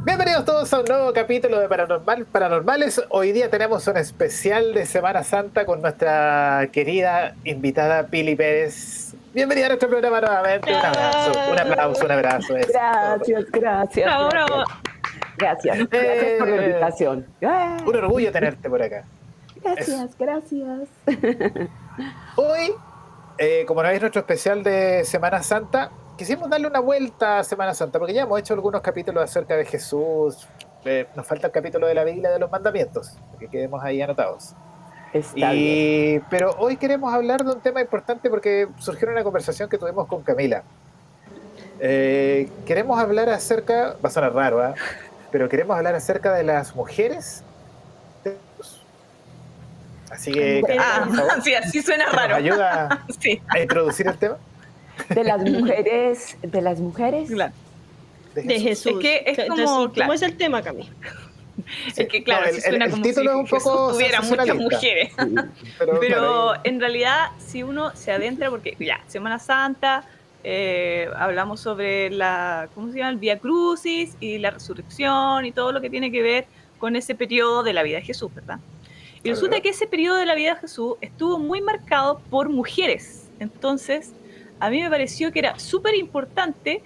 Bienvenidos todos a un nuevo capítulo de Paranormales. Hoy día tenemos un especial de Semana Santa con nuestra querida invitada Pili Pérez. Bienvenida a nuestro programa nuevamente. Un abrazo. Eso, Gracias. Bravo, bravo. Gracias por la invitación. Un orgullo tenerte por acá. Gracias. Hoy, como no es nuestro especial de Semana Santa, quisimos darle una vuelta a Semana Santa, porque ya hemos hecho algunos capítulos acerca de Jesús. Nos falta el capítulo de la Biblia de los mandamientos, que quedemos ahí anotados. Está bien. Pero hoy queremos hablar de un tema importante porque surgió en una conversación que tuvimos con Camila. Queremos hablar acerca, va a sonar raro, ¿eh? Pero queremos hablar acerca de las mujeres de Jesús. Así que, Camila, por favor, sí, así suena raro. ¿nos ayuda Sí. a introducir el tema? De las mujeres. Claro. De Jesús. Es que es como, Entonces, claro. ¿cómo es el tema, Cami? Es que claro, No, sí suena el como título si es un poco Jesús tuviera muchas sensacionalista. mujeres. Pero claro, En realidad, si uno se adentra, porque ya, Semana Santa, hablamos sobre ¿cómo se llama? El Vía Crucis y la resurrección y todo lo que tiene que ver con ese periodo de la vida de Jesús, ¿verdad? Y resulta que ese periodo de la vida de Jesús estuvo muy marcado por mujeres. Entonces, a mí me pareció que era súper importante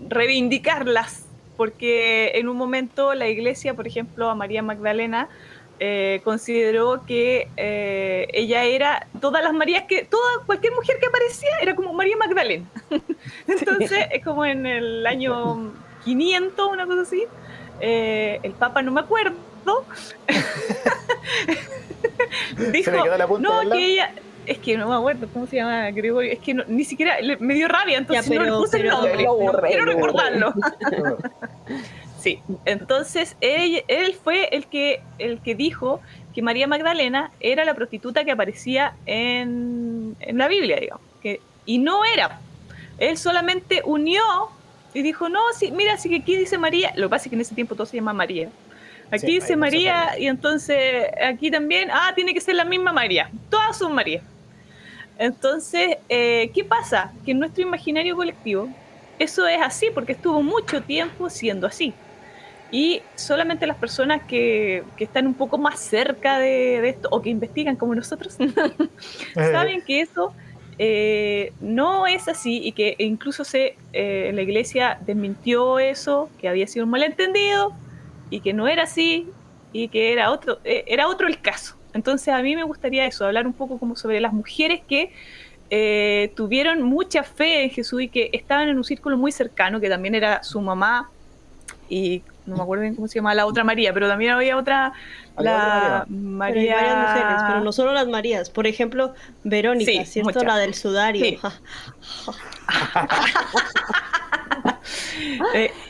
reivindicarlas, porque en un momento la iglesia, por ejemplo, a María Magdalena, consideró que ella era cualquier mujer que aparecía era como María Magdalena. Entonces, es como en el año 500, una cosa así, el Papa, no me acuerdo, dijo, se me quedó la punta no, del lado. que ella, es que no me acuerdo cómo se llama Gregorio, es que ni siquiera me dio rabia, entonces no le puse el nombre, lo borré, quiero lo borré. recordarlo. Sí, entonces él fue el que dijo que María Magdalena era la prostituta que aparecía en la Biblia, digamos, y no era. Él solamente unió y dijo, no, sí, mira, sí que aquí dice María, lo que pasa es que en ese tiempo todo se llama María. Aquí Sí, dice hay muchas María Marías. y entonces aquí también, tiene que ser la misma María, todas son María. Entonces, ¿qué pasa? Que en nuestro imaginario colectivo eso es así porque estuvo mucho tiempo siendo así. Y solamente las personas que están un poco más cerca de esto o que investigan como nosotros saben que eso no es así y que incluso la iglesia desmintió eso, que había sido un malentendido y que no era así y que era otro el caso. Entonces a mí me gustaría eso, hablar un poco como sobre las mujeres que tuvieron mucha fe en Jesús y que estaban en un círculo muy cercano, que también era su mamá y no me acuerdo bien cómo se llama la otra María, pero también había otra, Había otra María. Pero hay varias mujeres, pero no solo las Marías. Por ejemplo, Verónica, Sí, ¿cierto? muchas. La del sudario. Sí.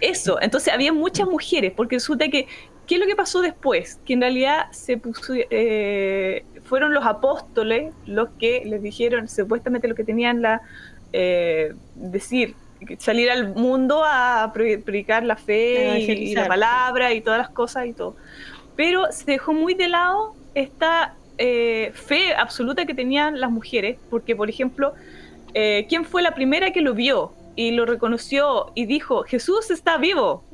Eso, entonces había muchas mujeres, porque resulta que, ¿qué es lo que pasó después? Que en realidad fueron los apóstoles los que les dijeron, supuestamente lo que tenían salir al mundo a predicar la fe y la palabra y todas las cosas y todo. Pero se dejó muy de lado esta fe absoluta que tenían las mujeres, porque, por ejemplo, ¿quién fue la primera que lo vio y lo reconoció y dijo, Jesús está vivo?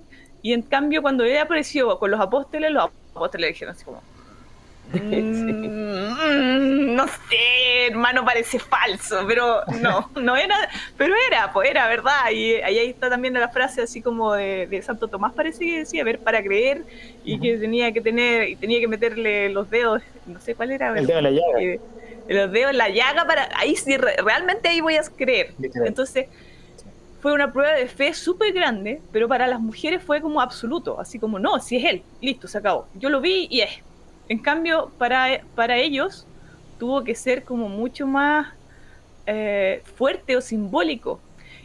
Y en cambio, cuando ella apareció con los apóstoles le dijeron así como, no sé, hermano, parece falso, pero no era, pero era verdad. Y ahí está también la frase así como de Santo Tomás, parece que decía, ver para creer, y que tenía que meterle los dedos, no sé cuál era, El dedo en la llaga. Los dedos en la llaga ahí sí, realmente ahí voy a creer. Entonces fue una prueba de fe súper grande, pero para las mujeres fue como absoluto, así como, no, si es él, listo, se acabó, yo lo vi y es. En cambio, para ellos tuvo que ser como mucho más fuerte o simbólico.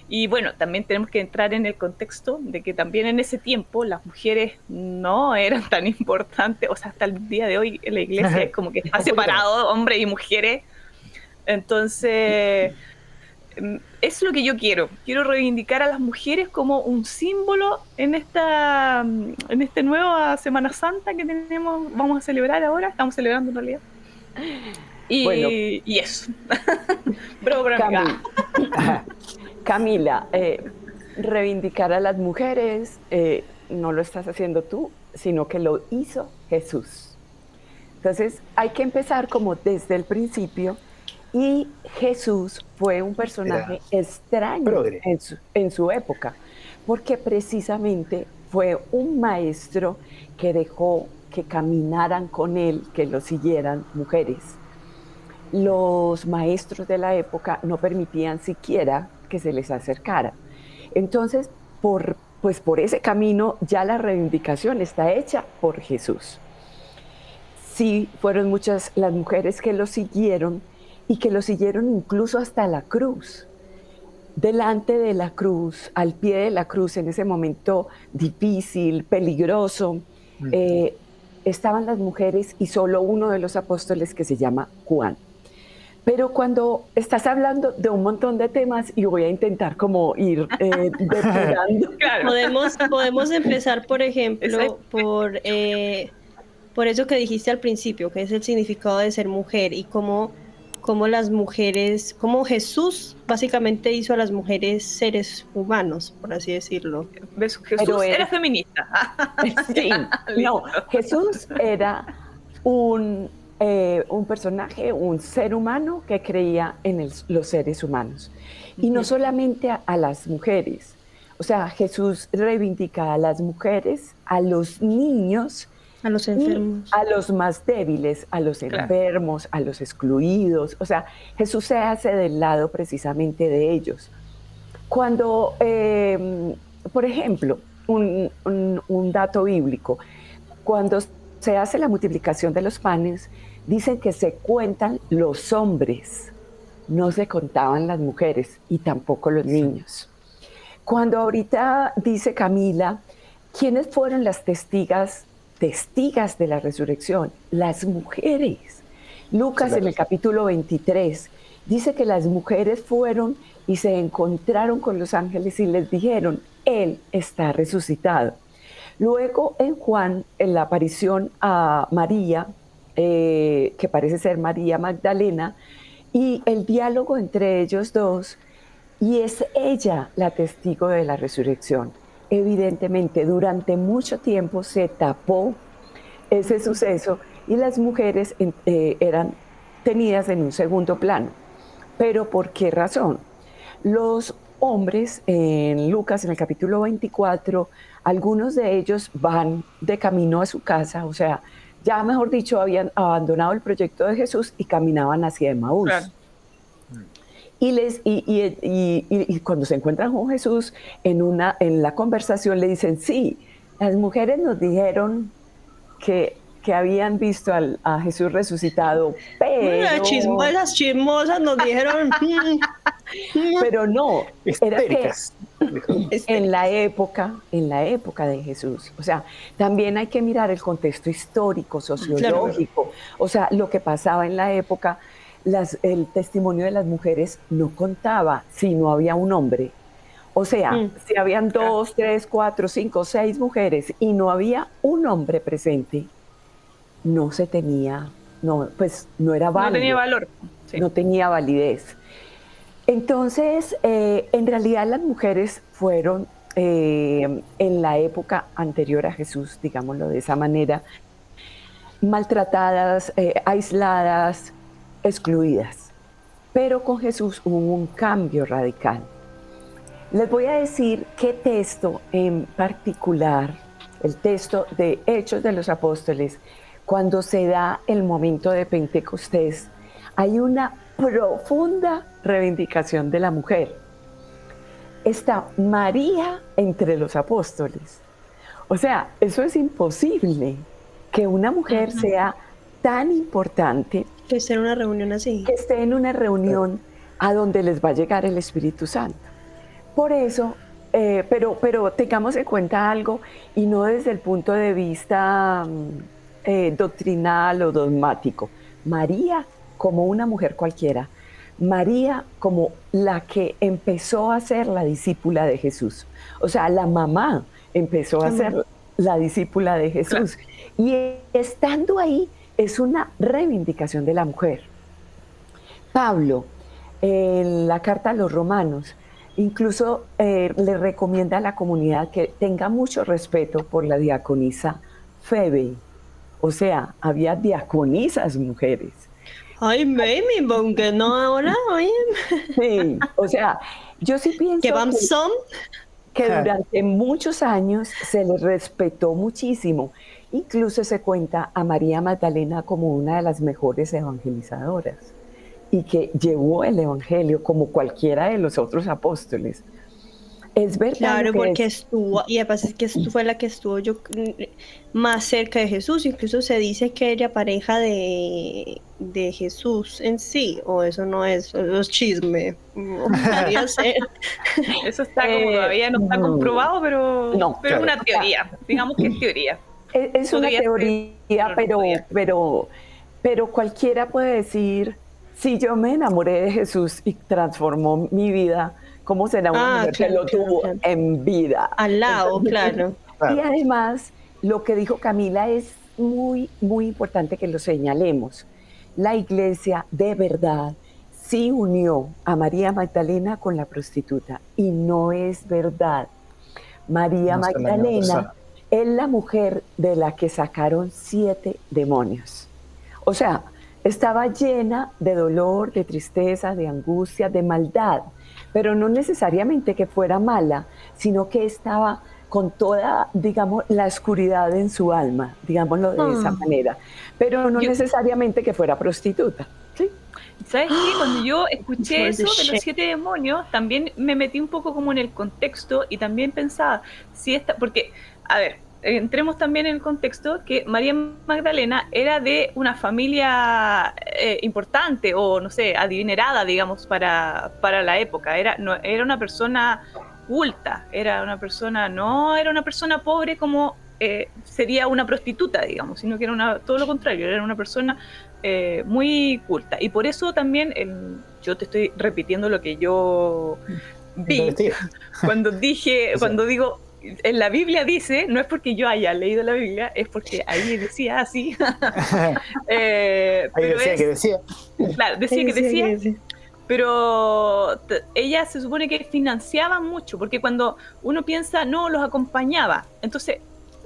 Y bueno, también tenemos que entrar en el contexto de que también en ese tiempo las mujeres no eran tan importantes, o sea, hasta el día de hoy en la iglesia es como que está separado hombres y mujeres. Entonces, es lo que yo quiero reivindicar a las mujeres como un símbolo en esta nueva Semana Santa que vamos a celebrar ahora, estamos celebrando en realidad. Y eso. Camila, reivindicar a las mujeres no lo estás haciendo tú, sino que lo hizo Jesús. Entonces hay que empezar como desde el principio, y Jesús fue un personaje extraño en su época, porque precisamente fue un maestro que dejó que caminaran con él, que lo siguieran mujeres. Los maestros de la época no permitían siquiera que se les acercara. Entonces, por ese camino ya la reivindicación está hecha por Jesús. Sí, fueron muchas las mujeres que lo siguieron, y que lo siguieron incluso hasta la cruz. Delante de la cruz, al pie de la cruz, en ese momento difícil, peligroso, estaban las mujeres y solo uno de los apóstoles, que se llama Juan. Pero cuando estás hablando de un montón de temas, y voy a intentar como ir depurando. Claro. Podemos empezar, por ejemplo, por eso que dijiste al principio, que es el significado de ser mujer, y cómo las mujeres, cómo Jesús básicamente hizo a las mujeres seres humanos, por así decirlo. Jesús era feminista. Sí, no, Jesús era un personaje, un ser humano que creía en los seres humanos. Y no solamente a las mujeres. O sea, Jesús reivindica a las mujeres, a los niños, a los enfermos, a los más débiles, a los enfermos, a los excluidos. O sea, Jesús se hace del lado precisamente de ellos. Cuando, por ejemplo, un dato bíblico, cuando se hace la multiplicación de los panes, dicen que se cuentan los hombres, no se contaban las mujeres y tampoco los niños. Cuando ahorita dice Camila, ¿quiénes fueron las testigas de la resurrección? Las mujeres. Lucas en el capítulo 23 dice que las mujeres fueron y se encontraron con los ángeles y les dijeron, Él está resucitado. Luego en Juan, en la aparición a María, que parece ser María Magdalena, y el diálogo entre ellos dos, y es ella la testigo de la resurrección. Evidentemente, durante mucho tiempo se tapó ese suceso y las mujeres eran tenidas en un segundo plano. ¿Pero por qué razón? Los hombres, en Lucas, en el capítulo 24, algunos de ellos van de camino a su casa, o sea, ya mejor dicho, habían abandonado el proyecto de Jesús y caminaban hacia Emaús. Claro. Y cuando se encuentran con Jesús, en la conversación le dicen, sí, las mujeres nos dijeron que habían visto a Jesús resucitado, pero... Las chismosas nos dijeron... Pero no, era que en la época de Jesús, o sea, también hay que mirar el contexto histórico, sociológico, claro. O sea, lo que pasaba en la época, el testimonio de las mujeres no contaba si no había un hombre. O sea, si habían 2, 3, 4, 5, 6 mujeres y no había un hombre presente, no se tenía, pues no era válido. No tenía valor. Sí. No tenía validez. Entonces, en realidad las mujeres fueron, en la época anterior a Jesús, digámoslo de esa manera, maltratadas, aisladas, excluidas. Pero con Jesús hubo un cambio radical. Les voy a decir qué texto en particular, el texto de Hechos de los Apóstoles, cuando se da el momento de Pentecostés, hay una profunda reivindicación de la mujer. Está María entre los apóstoles. O sea, eso es imposible, que una mujer sea tan importante. Que esté en una reunión así. Que esté en una reunión a donde les va a llegar el Espíritu Santo. Por eso, pero tengamos en cuenta algo, y no desde el punto de vista doctrinal o dogmático. María como una mujer cualquiera, María como la que empezó a ser la discípula de Jesús. O sea, la mamá empezó a ser la discípula de Jesús. Claro. Y estando ahí es una reivindicación de la mujer. Pablo, en la carta a los Romanos, Incluso le recomienda a la comunidad que tenga mucho respeto por la diaconisa Febe. O sea, había diaconisas mujeres. Ay, baby, porque no ahora, oye. Sí, o sea, yo sí pienso Que vamos son. que durante muchos años se le respetó muchísimo. Incluso se cuenta a María Magdalena como una de las mejores evangelizadoras y que llevó el evangelio como cualquiera de los otros apóstoles. Es verdad. Claro, porque estuvo, y además es que fue la que estuvo más cerca de Jesús. Incluso se dice que era pareja de Jesús en sí, o eso no es, eso es chisme. Podría ser. Eso está como todavía no está comprobado, pero es una teoría. Digamos que es teoría. Es una teoría, pero cualquiera puede decir, si yo me enamoré de Jesús y transformó mi vida, ¿cómo será una mujer que lo tuvo en vida? Al lado, entonces, claro. Y además, lo que dijo Camila es muy, muy importante que lo señalemos. La iglesia de verdad sí unió a María Magdalena con la prostituta y no es verdad. María Magdalena es la mujer de la que sacaron 7 demonios. O sea, estaba llena de dolor, de tristeza, de angustia, de maldad, pero no necesariamente que fuera mala, sino que estaba con toda, digamos, la oscuridad en su alma, digámoslo de esa manera, pero no necesariamente que fuera prostituta. ¿Sí? ¿Sabes qué? Cuando yo escuché eso de los 7 demonios, también me metí un poco como en el contexto y también pensaba, porque, a ver, entremos también en el contexto que María Magdalena era de una familia importante o, no sé, adinerada, digamos, para la época. Era una persona culta, no era una persona pobre como sería una prostituta, digamos, sino que era todo lo contrario, era una persona muy culta. Y por eso también yo te estoy repitiendo lo que yo vi cuando digo en la Biblia dice, no es porque yo haya leído la Biblia, es porque ahí decía así. Ahí decía que decía. Claro, decía que decía. Pero ella se supone que financiaba mucho, porque cuando uno piensa, no, los acompañaba. Entonces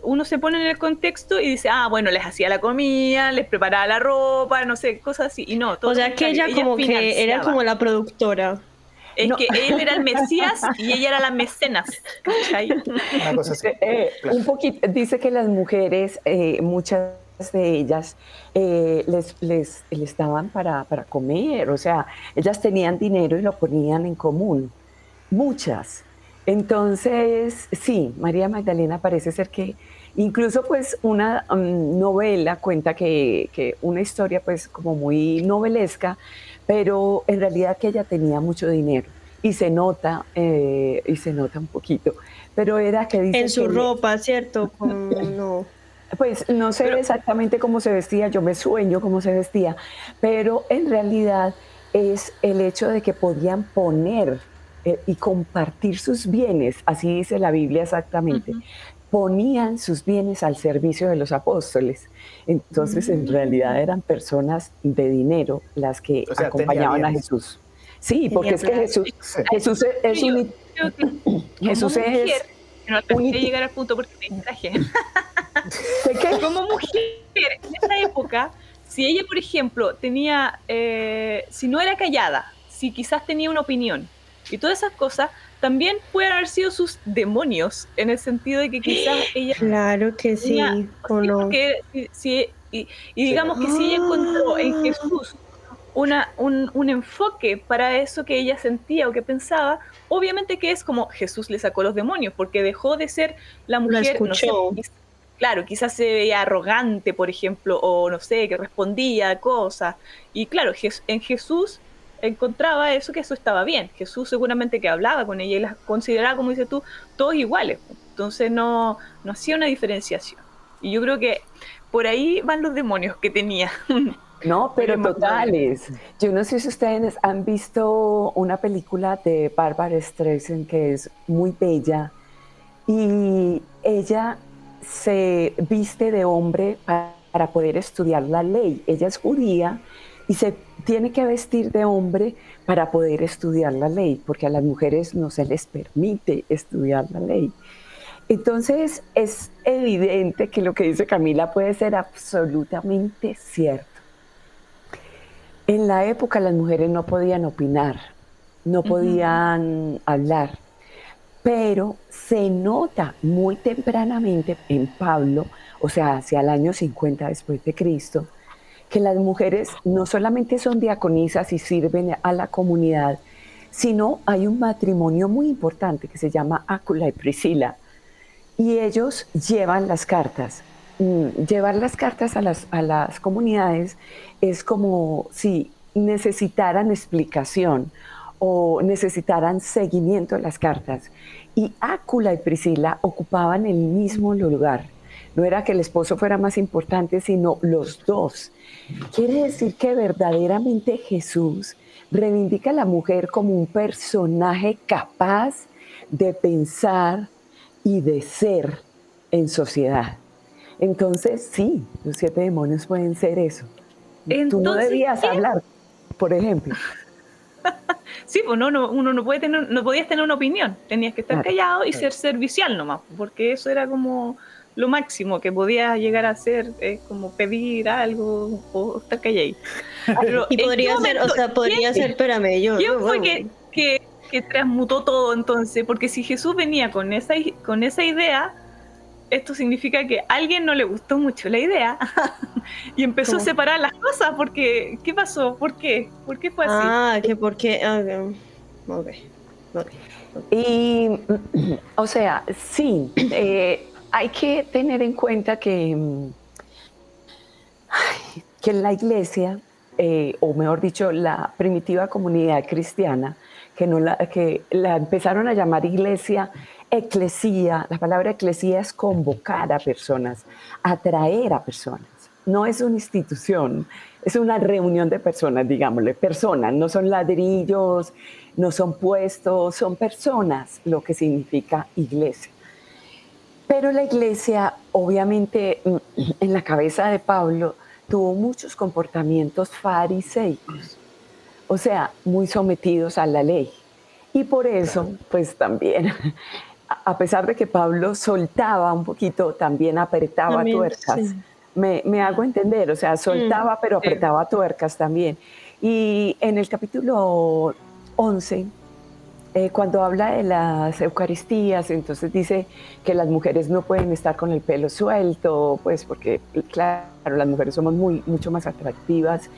uno se pone en el contexto y dice, bueno, les hacía la comida, les preparaba la ropa, no sé, cosas así. Y no, todo o sea, que ella como financiaba. Que era como la productora. Es que él era el Mesías y ella era la mecenas. Una cosa así. Un poquito, dice que las mujeres, muchas de ellas, les daban para comer, o sea, ellas tenían dinero y lo ponían en común, muchas. Entonces, sí, María Magdalena parece ser que, incluso pues una novela cuenta que una historia pues como muy novelesca, pero en realidad que ella tenía mucho dinero y se nota un poquito, pero era que dice en su que ropa, ¿cierto? No. Pues no sé exactamente cómo se vestía, yo me sueño cómo se vestía, pero en realidad es el hecho de que podían poner y compartir sus bienes, así dice la Biblia exactamente, ponían sus bienes al servicio de los apóstoles. Entonces en realidad eran personas de dinero las que acompañaban a Jesús. Sí, porque es que Jesús es no alcancé a llegar al punto porque me distraje. Como mujer, en esa época, si ella, por ejemplo, tenía, si no era callada, si quizás tenía una opinión y todas esas cosas, también pueden haber sido sus demonios, en el sentido de que quizás ella... Claro que tenía, sí, ¿o no? Y digamos que si ella encontró en Jesús un enfoque para eso que ella sentía o que pensaba, obviamente que es como Jesús le sacó los demonios, porque dejó de ser la mujer, no sé, claro, quizás se veía arrogante, por ejemplo, o no sé, que respondía a cosas, y claro, en Jesús encontraba eso, que eso estaba bien. Jesús seguramente que hablaba con ella y las consideraba, como dices tú, todos iguales, entonces no hacía una diferenciación, y yo creo que por ahí van los demonios que tenía. No, pero totales. Yo no sé si ustedes han visto una película de Barbra Streisand que es muy bella y ella se viste de hombre para poder estudiar la ley. Ella es judía y se tiene que vestir de hombre para poder estudiar la ley, porque a las mujeres no se les permite estudiar la ley. Entonces es evidente que lo que dice Camila puede ser absolutamente cierto. En la época las mujeres no podían opinar, no podían hablar, pero se nota muy tempranamente en Pablo, o sea, hacia el año 50 después de Cristo, que las mujeres no solamente son diaconisas y sirven a la comunidad, sino hay un matrimonio muy importante que se llama Áquila y Priscila, y ellos llevan las cartas. Llevar las cartas a las comunidades es como si necesitaran explicación o necesitaran seguimiento de las cartas. Y Áquila y Priscila ocupaban el mismo lugar. No era que el esposo fuera más importante, sino los dos. Quiere decir que verdaderamente Jesús reivindica a la mujer como un personaje capaz de pensar y de ser en sociedad. Entonces, sí, los 7 demonios pueden ser eso. Entonces, tú no debías hablar, por ejemplo. Sí, pues uno no podías tener una opinión, tenías que estar callado y ser servicial nomás, porque eso era como lo máximo que podías llegar a hacer, como pedir algo o estar callado. Y podría ser, o sea, podría ser, espérame, ¿quién fue que transmutó todo entonces? Porque si Jesús venía con esa idea, esto significa que a alguien no le gustó mucho la idea y empezó a separar las cosas, porque ¿qué pasó? ¿Por qué? ¿Por qué fue así? Que por qué. Okay. Y, o sea, sí, hay que tener en cuenta que la iglesia, o mejor dicho, la primitiva comunidad cristiana, que la empezaron a llamar iglesia, eclesía. La palabra eclesía es convocar a personas, atraer a personas. No es una institución, es una reunión de personas, digámosle, personas, no son ladrillos, no son puestos, son personas, lo que significa iglesia. Pero la iglesia, obviamente, en la cabeza de Pablo, tuvo muchos comportamientos fariseicos, o sea, muy sometidos a la ley. Y por eso, pues también, a pesar de que Pablo soltaba un poquito, también apretaba también, tuercas. Sí. Me hago entender, o sea, soltaba, pero apretaba tuercas también. Y en el capítulo 11, cuando habla de las Eucaristías, entonces dice que las mujeres no pueden estar con el pelo suelto, pues porque, claro, las mujeres somos mucho más atractivas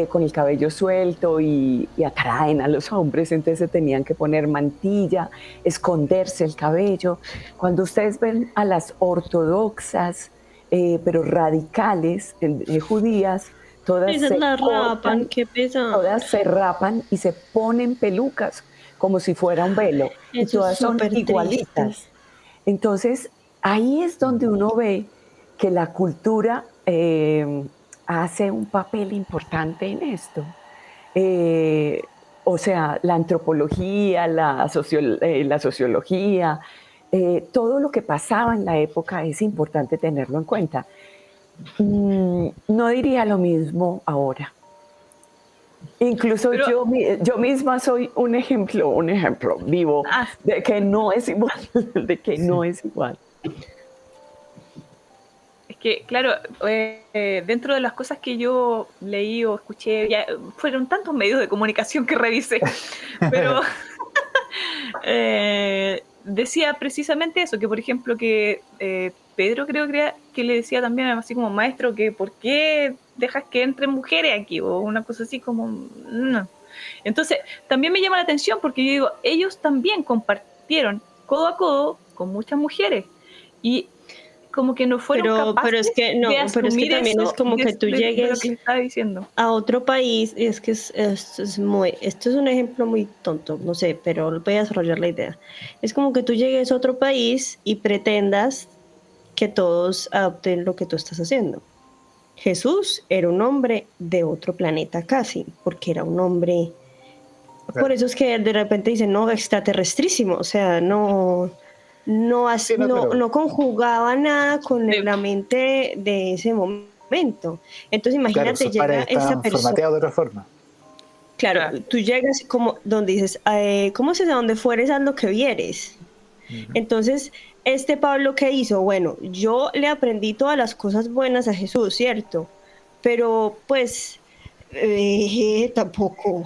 con el cabello suelto y atraen a los hombres, entonces se tenían que poner mantilla, esconderse el cabello. Cuando ustedes ven a las ortodoxas, pero radicales, judías, todas se rapan, qué pesado. Todas se rapan y se ponen pelucas como si fuera un velo, y todas son igualitas. Triste. Entonces, ahí es donde uno ve que la cultura hace un papel importante en esto. O sea, la antropología, la sociología, todo lo que pasaba en la época es importante tenerlo en cuenta. No diría lo mismo ahora. Incluso pero, yo misma soy un ejemplo vivo de que no es igual, no es igual. Es que, claro, dentro de las cosas que yo leí o escuché, ya fueron tantos medios de comunicación que revisé, pero decía precisamente eso, que por ejemplo que Pedro creo que le decía también así como maestro que ¿por qué dejas que entren mujeres aquí? O una cosa así como no. Entonces también me llama la atención porque yo digo, ellos también compartieron codo a codo con muchas mujeres y como que no fueron capaces pero es que no, de pero es que también eso, es como que tú llegues lo que le estaba diciendo. A otro país, y es que esto es un ejemplo muy tonto, no sé, pero voy a desarrollar la idea. Es como que tú llegues a otro país y pretendas que todos adopten lo que tú estás haciendo. Jesús era un hombre de otro planeta casi, porque era un hombre... Okay. Por eso es que de repente dicen, no, extraterrestrísimo, o sea, no conjugaba nada con la mente de ese momento. Entonces imagínate, claro, llega esa persona... formateado de otra forma. claro, tú llegas como donde dices, ¿cómo se dice? Donde fueres haz lo que vieres. Entonces, este Pablo, ¿qué hizo? Bueno, yo le aprendí todas las cosas buenas a Jesús, ¿cierto? Pero pues tampoco,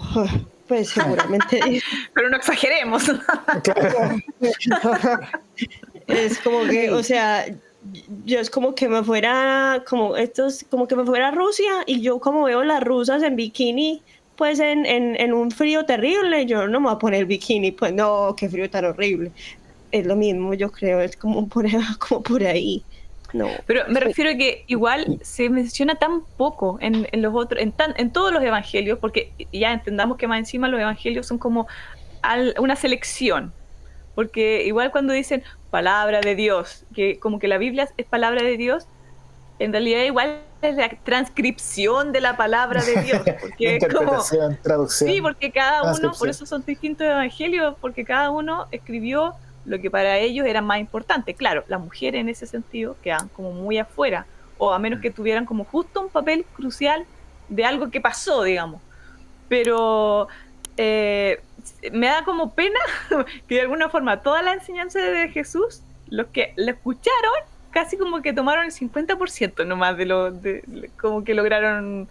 pues seguramente Pero no exageremos. es como que, o sea, yo es como que me fuera, como que me fuera a Rusia y yo como veo las rusas en bikini, pues en un frío terrible, yo no me voy a poner bikini, pues no, qué frío tan horrible. Es lo mismo, yo creo, es como por ahí. No. Pero me refiero a que igual se menciona tan poco en los otros, en todos los evangelios, porque ya entendamos que más encima los evangelios son como una selección. Porque igual cuando dicen palabra de Dios, que como que la Biblia es palabra de Dios, en realidad igual es la transcripción de la palabra de Dios. Porque interpretación, es como, traducción. sí, porque cada uno, por eso son distintos evangelios, porque cada uno escribió lo que para ellos era más importante. Claro, las mujeres en ese sentido quedan como muy afuera, o a menos que tuvieran como justo un papel crucial de algo que pasó, digamos. Pero me da como pena que de alguna forma toda la enseñanza de Jesús, los que la escucharon, casi como que tomaron el 50% nomás como que lograron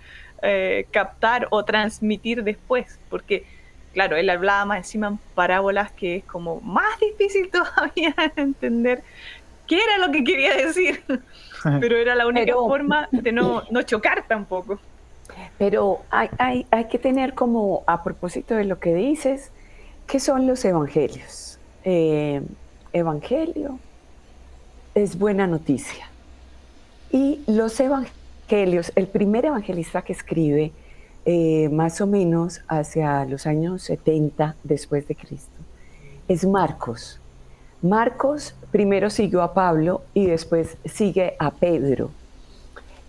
captar o transmitir después, porque claro, él hablaba más encima en parábolas, que es como más difícil todavía entender qué era lo que quería decir, pero era la única forma de no chocar tampoco. Pero hay que tener como, a propósito de lo que dices, ¿qué son los evangelios? Evangelio es buena noticia. Y los evangelios, el primer evangelista que escribe más o menos hacia los años 70 después de Cristo es Marcos. Marcos primero siguió a Pablo y después sigue a Pedro.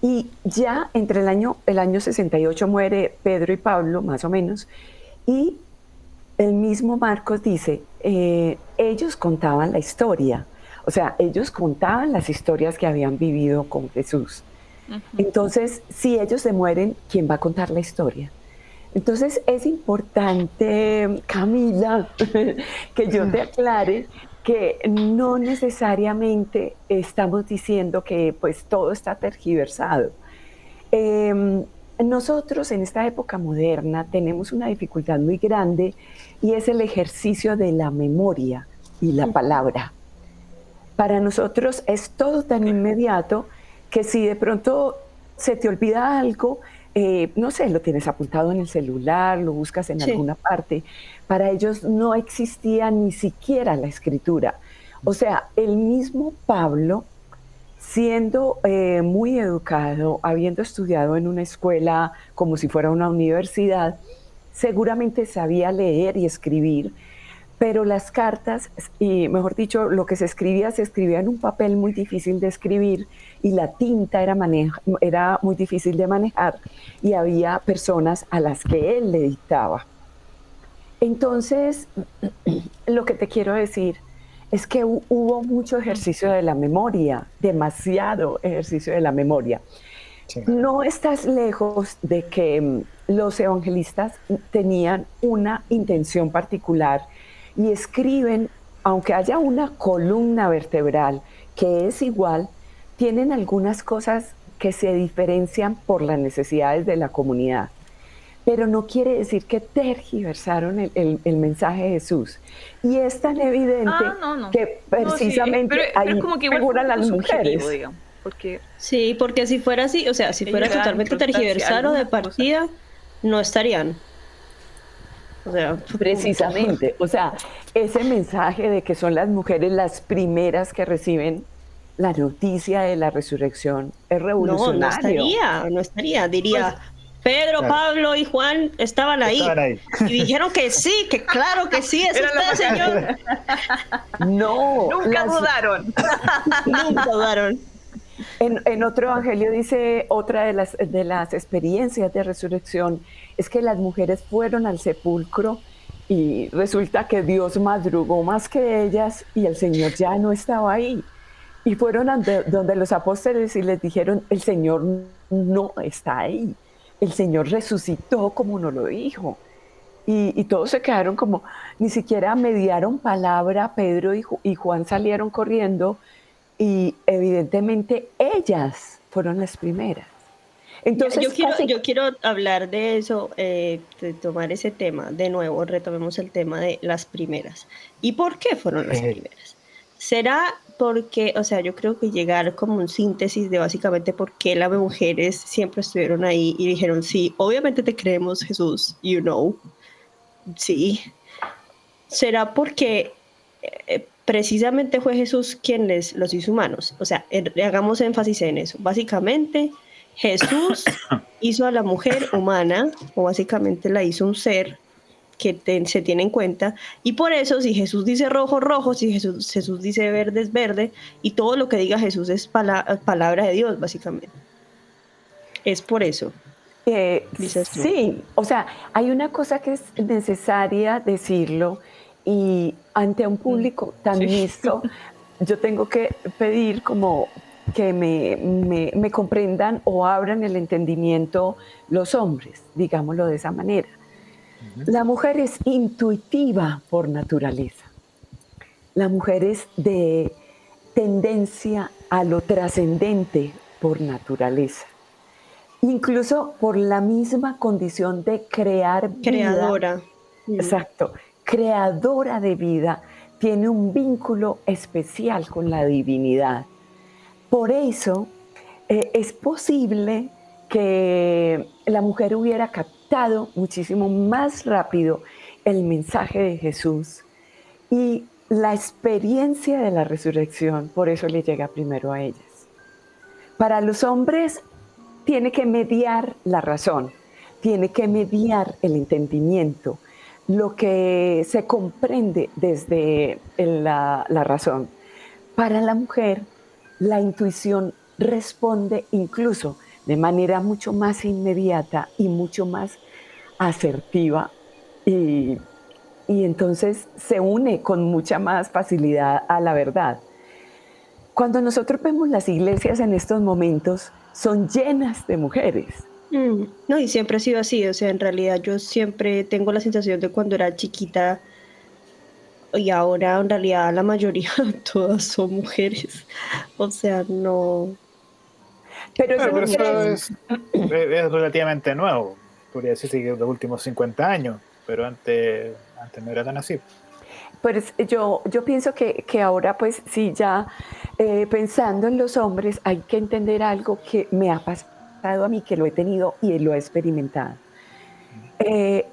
Y ya entre el año 68 muere Pedro y Pablo, más o menos, y el mismo Marcos dice, ellos contaban la historia, o sea, ellos contaban las historias que habían vivido con Jesús. Entonces, si ellos se mueren, ¿quién va a contar la historia? Entonces, es importante, Camila, que yo te aclare que no necesariamente estamos diciendo que pues todo está tergiversado. Nosotros en esta época moderna tenemos una dificultad muy grande y es el ejercicio de la memoria y la palabra. Para nosotros es todo tan inmediato que si de pronto se te olvida algo, no sé, lo tienes apuntado en el celular, lo buscas en alguna parte. Para ellos no existía ni siquiera la escritura. O sea, el mismo Pablo, siendo muy educado, habiendo estudiado en una escuela como si fuera una universidad, seguramente sabía leer y escribir, pero las cartas, y mejor dicho, lo que se escribía en un papel muy difícil de escribir y la tinta era muy difícil de manejar y había personas a las que él le dictaba. Entonces, lo que te quiero decir es que hubo mucho ejercicio de la memoria, demasiado ejercicio de la memoria. Sí. No estás lejos de que los evangelistas tenían una intención particular y escriben, aunque haya una columna vertebral que es igual, tienen algunas cosas que se diferencian por las necesidades de la comunidad. Pero no quiere decir que tergiversaron el mensaje de Jesús. Y es tan evidente que precisamente pero es como que figuran las mujeres. Digamos, porque sí, porque si fuera así, o sea, si fuera totalmente tergiversado de partida, no estarían. O sea, precisamente, o sea, ese mensaje de que son las mujeres las primeras que reciben la noticia de la resurrección es revolucionario. No estaría, diría, pues, Pedro, claro, Pablo y Juan estaban ahí. Y dijeron que sí, que claro que sí, es usted, Señor. No. Nunca dudaron. Nunca dudaron. En otro evangelio dice, otra de las experiencias de resurrección es que las mujeres fueron al sepulcro y resulta que Dios madrugó más que ellas y el Señor ya no estaba ahí. Y fueron donde los apóstoles y les dijeron, el Señor no está ahí. El Señor resucitó como nos lo dijo. Y todos se quedaron como, ni siquiera mediaron palabra, Pedro y Juan salieron corriendo y evidentemente ellas fueron las primeras. Entonces, yo quiero hablar de eso, de tomar ese tema. De nuevo, retomemos el tema de las primeras. ¿Y por qué fueron las primeras? ¿Será porque, o sea, yo creo que llegar como un síntesis de básicamente por qué las mujeres siempre estuvieron ahí y dijeron, sí, obviamente te creemos, Jesús, you know, sí. ¿Será porque precisamente fue Jesús quien los hizo humanos? O sea, hagamos énfasis en eso. Básicamente, Jesús hizo a la mujer humana, o básicamente la hizo un ser que se tiene en cuenta, y por eso si Jesús dice rojo, rojo, si Jesús dice verde, es verde, y todo lo que diga Jesús es palabra de Dios, básicamente. Es por eso. Sí, o sea, hay una cosa que es necesaria decirlo, y ante un público tan mixto, yo tengo que pedir como que me comprendan o abran el entendimiento los hombres, digámoslo de esa manera. La mujer es intuitiva por naturaleza. La mujer es de tendencia a lo trascendente por naturaleza. Incluso por la misma condición de crear vida. Creadora. Exacto. Creadora de vida, tiene un vínculo especial con la divinidad. Por eso es posible que la mujer hubiera captado muchísimo más rápido el mensaje de Jesús y la experiencia de la resurrección, por eso le llega primero a ellas. Para los hombres tiene que mediar la razón, tiene que mediar el entendimiento, lo que se comprende desde la razón. Para la mujer, la intuición responde incluso de manera mucho más inmediata y mucho más asertiva y entonces se une con mucha más facilidad a la verdad. Cuando nosotros vemos las iglesias en estos momentos, son llenas de mujeres. No, y siempre ha sido así, o sea, en realidad yo siempre tengo la sensación de cuando era chiquita y ahora en realidad la mayoría todas son mujeres, o sea, no... Pero eso es relativamente nuevo, podría decirse que los últimos 50 años, pero antes no era tan así. Pues yo pienso que ahora, pues sí, ya pensando en los hombres, hay que entender algo que me ha pasado a mí, que lo he tenido y lo he experimentado.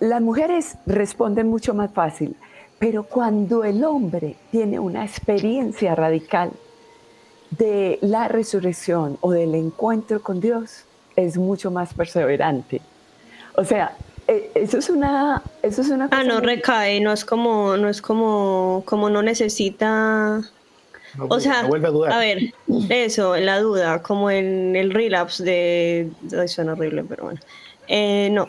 Las mujeres responden mucho más fácil, pero cuando el hombre tiene una experiencia radical de la resurrección o del encuentro con Dios, es mucho más perseverante. O sea, eso es una cosa no recae, no necesita, o sea, no vuelve a dudar. A ver, eso, la duda, como en el relapse de, suena horrible, pero bueno,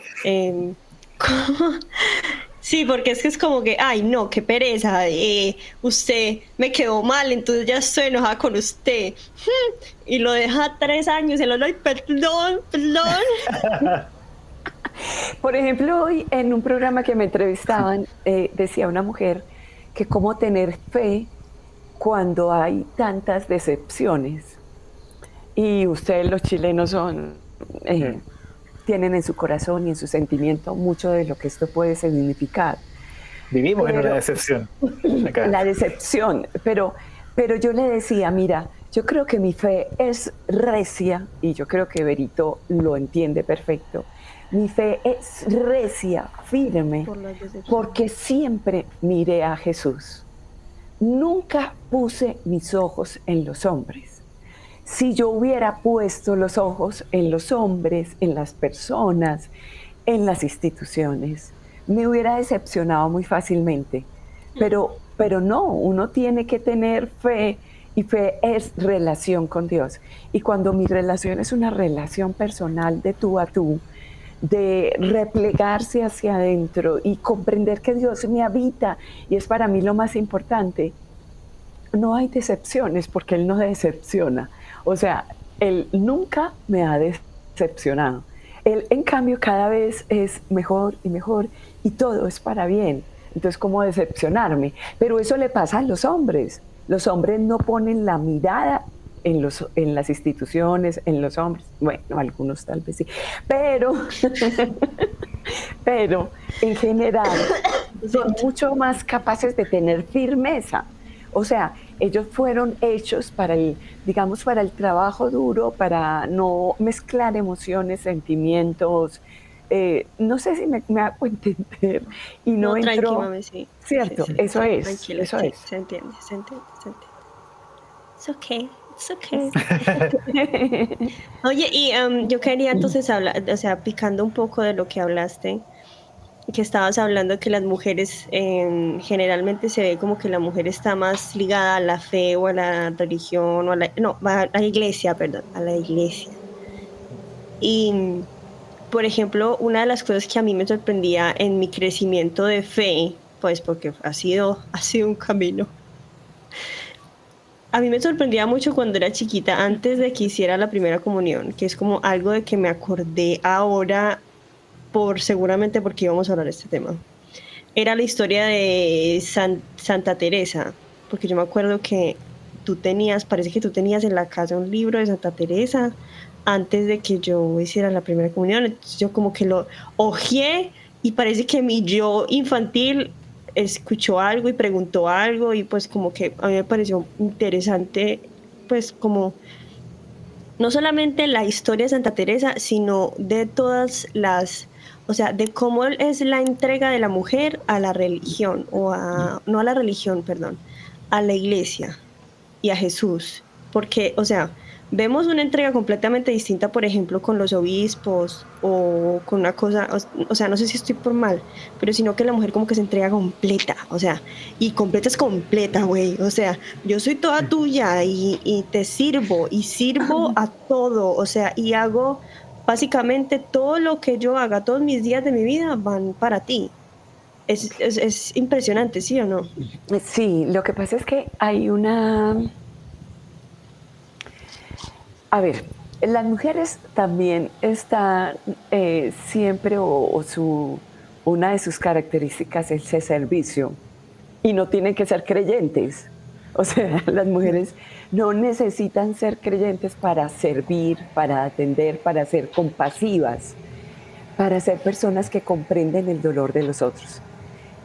sí, porque es como que, ay no, qué pereza, usted me quedó mal, entonces ya estoy enojada con usted, y lo deja 3 años, y lo doy, perdón. Por ejemplo, hoy en un programa que me entrevistaban, decía una mujer que cómo tener fe cuando hay tantas decepciones. Y ustedes los chilenos tienen en su corazón y en su sentimiento mucho de lo que esto puede significar. Vivimos en una decepción. Acá. La decepción, pero yo le decía, mira, yo creo que mi fe es recia, y yo creo que Berito lo entiende perfecto. Mi fe es recia, firme, porque siempre miré a Jesús. Nunca puse mis ojos en los hombres. Si yo hubiera puesto los ojos en los hombres, en las personas, en las instituciones, me hubiera decepcionado muy fácilmente. Pero no, uno tiene que tener fe, y fe es relación con Dios. Y cuando mi relación es una relación personal de tú a tú, de replegarse hacia adentro y comprender que Dios me habita y es para mí lo más importante, no hay decepciones porque Él no decepciona. O sea, Él nunca me ha decepcionado. Él, en cambio, cada vez es mejor y mejor y todo es para bien. Entonces, ¿cómo decepcionarme? Pero eso le pasa a los hombres. Los hombres no ponen la mirada en las instituciones, en los hombres. Bueno, algunos tal vez sí. Pero, pero en general son mucho más capaces de tener firmeza. O sea, ellos fueron hechos para digamos, para el trabajo duro, para no mezclar emociones, sentimientos. No sé si me hago entender. Y no entró. Tranquila, sí. Cierto, Sí, eso es. Tranquila, eso sí, es. se entiende. It's okay. It's okay. Oye, y yo quería entonces hablar, o sea, picando un poco de lo que hablaste, que estabas hablando que las mujeres generalmente se ve como que la mujer está más ligada a la fe o a la religión o a la iglesia, perdón, a la iglesia. Y, por ejemplo, una de las cosas que a mí me sorprendía en mi crecimiento de fe, pues porque ha sido un camino. A mí me sorprendía mucho cuando era chiquita, antes de que hiciera la primera comunión, que es como algo de que me acordé ahora seguramente porque íbamos a hablar de este tema. Era la historia de Santa Teresa, porque yo me acuerdo que parece que tú tenías en la casa un libro de Santa Teresa antes de que yo hiciera la primera comunión. Entonces yo como que lo hojeé y parece que mi yo infantil escuchó algo y preguntó algo y pues como que a mí me pareció interesante, pues como no solamente la historia de Santa Teresa, sino de todas o sea, de cómo es la entrega de la mujer a la religión, no a la religión, perdón, a la iglesia y a Jesús. Porque, o sea, vemos una entrega completamente distinta, por ejemplo, con los obispos o con una cosa, o sea, no sé si estoy por mal, pero sino que la mujer como que se entrega completa, o sea, y completa es completa, güey, o sea, yo soy toda tuya y te sirvo a todo, o sea, y hago básicamente todo lo que yo haga, todos mis días de mi vida van para ti. Es impresionante, ¿sí o no? Sí, lo que pasa es que hay a ver, las mujeres también están siempre una de sus características es el servicio y no tienen que ser creyentes. O sea, las mujeres no necesitan ser creyentes para servir, para atender, para ser compasivas, para ser personas que comprenden el dolor de los otros.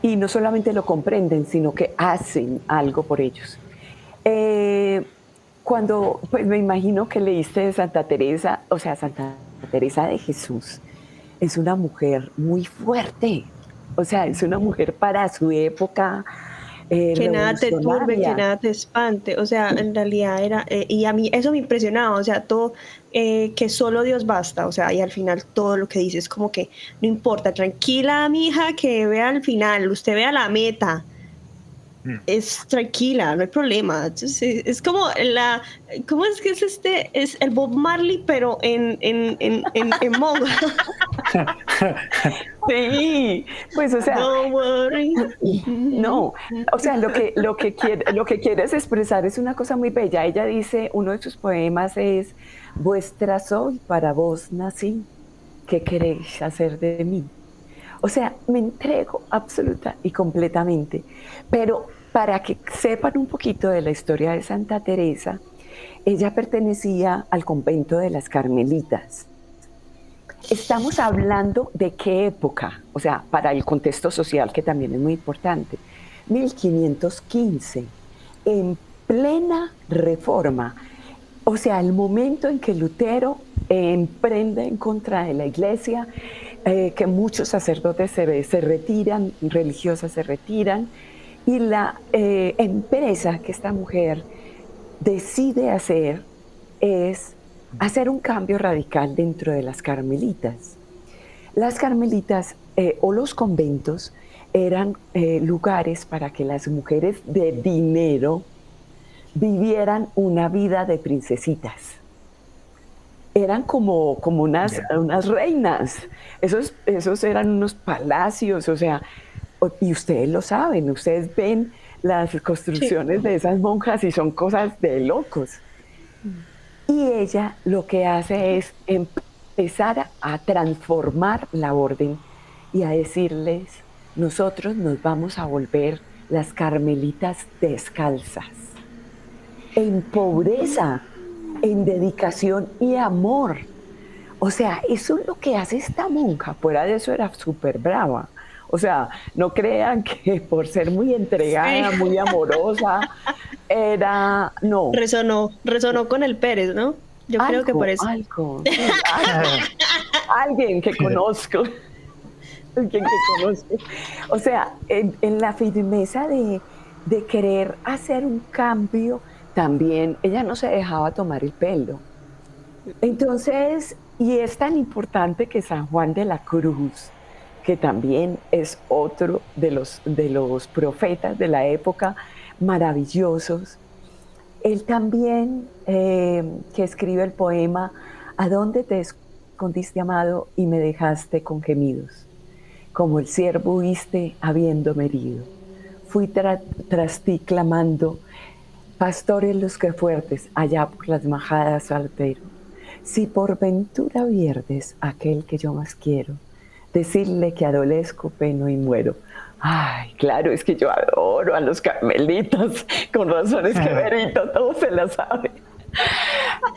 Y no solamente lo comprenden, sino que hacen algo por ellos. Pues me imagino que leíste de Santa Teresa, o sea, Santa Teresa de Jesús es una mujer muy fuerte, o sea, es una mujer para su época. Que nada te turbe, que nada te espante, o sea, en realidad era, y a mí eso me impresionaba, o sea, todo, que solo Dios basta, o sea, y al final todo lo que dice es como que no importa, tranquila mi hija, que vea al final, usted vea la meta, es tranquila, no hay problema. Entonces, es como ¿cómo es que es el Bob Marley, pero en mongo? Sí, pues o sea, Don't worry. No, o sea, lo que quieres expresar es una cosa muy bella. Ella dice, uno de sus poemas es, vuestra soy, para vos nací, ¿qué queréis hacer de mí? O sea, me entrego absoluta y completamente. Pero para que sepan un poquito de la historia de Santa Teresa, ella pertenecía al convento de las Carmelitas. Estamos hablando de qué época, o sea, para el contexto social que también es muy importante. 1515, en plena reforma, o sea, el momento en que Lutero emprende en contra de la iglesia, que muchos sacerdotes se retiran, religiosas se retiran, y la empresa que esta mujer decide hacer es hacer un cambio radical dentro de las carmelitas. Las carmelitas o los conventos eran lugares para que las mujeres de dinero vivieran una vida de princesitas. Eran como unas reinas. Esos eran unos palacios, o sea, y ustedes lo saben, ustedes ven las construcciones de esas monjas y son cosas de locos. Y ella lo que hace es empezar a transformar la orden y a decirles, nosotros nos vamos a volver las carmelitas descalzas, en pobreza, en dedicación y amor. O sea, eso es lo que hace esta monja. Fuera de eso era súper brava. O sea, no crean que por ser muy entregada, muy amorosa, era... No. Resonó con el Pérez, ¿no? Yo creo que por eso. Alguien que conozco. Alguien que conozco. O sea, en la firmeza de querer hacer un cambio, también ella no se dejaba tomar el pelo. Entonces, y es tan importante que San Juan de la Cruz, que también es otro de los profetas de la época maravillosos, él también, que escribe el poema ¿A dónde te escondiste, amado, y me dejaste con gemidos? Como el ciervo huiste habiéndome herido. Fui tras ti clamando, pastores los que fuertes, allá por las majadas altero. Si por ventura vierdes aquel que yo más quiero, decirle que adolezco, peno y muero. Ay, claro, es que yo adoro a los carmelitas, con razones que Berito todo se la sabe.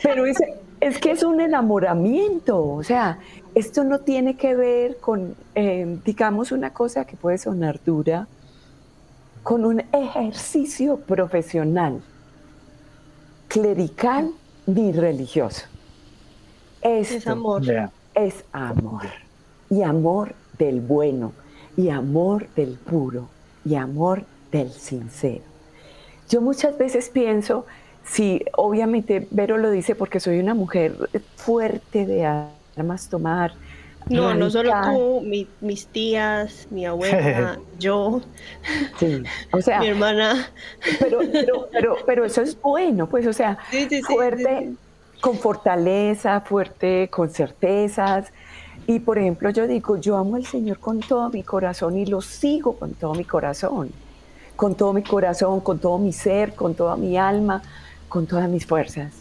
Pero es que es un enamoramiento, o sea, esto no tiene que ver con, digamos, una cosa que puede sonar dura, con un ejercicio profesional, clerical ni religioso. Esto es amor. Es amor. Y amor del bueno, y amor del puro, y amor del sincero. Yo muchas veces pienso, sí, obviamente Vero lo dice porque soy una mujer fuerte de armas tomar. No, radical. no solo tú, mis tías, mi abuela, yo, sí, o sea, mi hermana. Pero eso es bueno, pues, o sea, sí, fuerte, sí. con fortaleza, fuerte, con certezas. Y por ejemplo, yo digo, yo amo al Señor con todo mi corazón y lo sigo con todo mi corazón, con todo mi corazón, con todo mi ser, con toda mi alma, con todas mis fuerzas.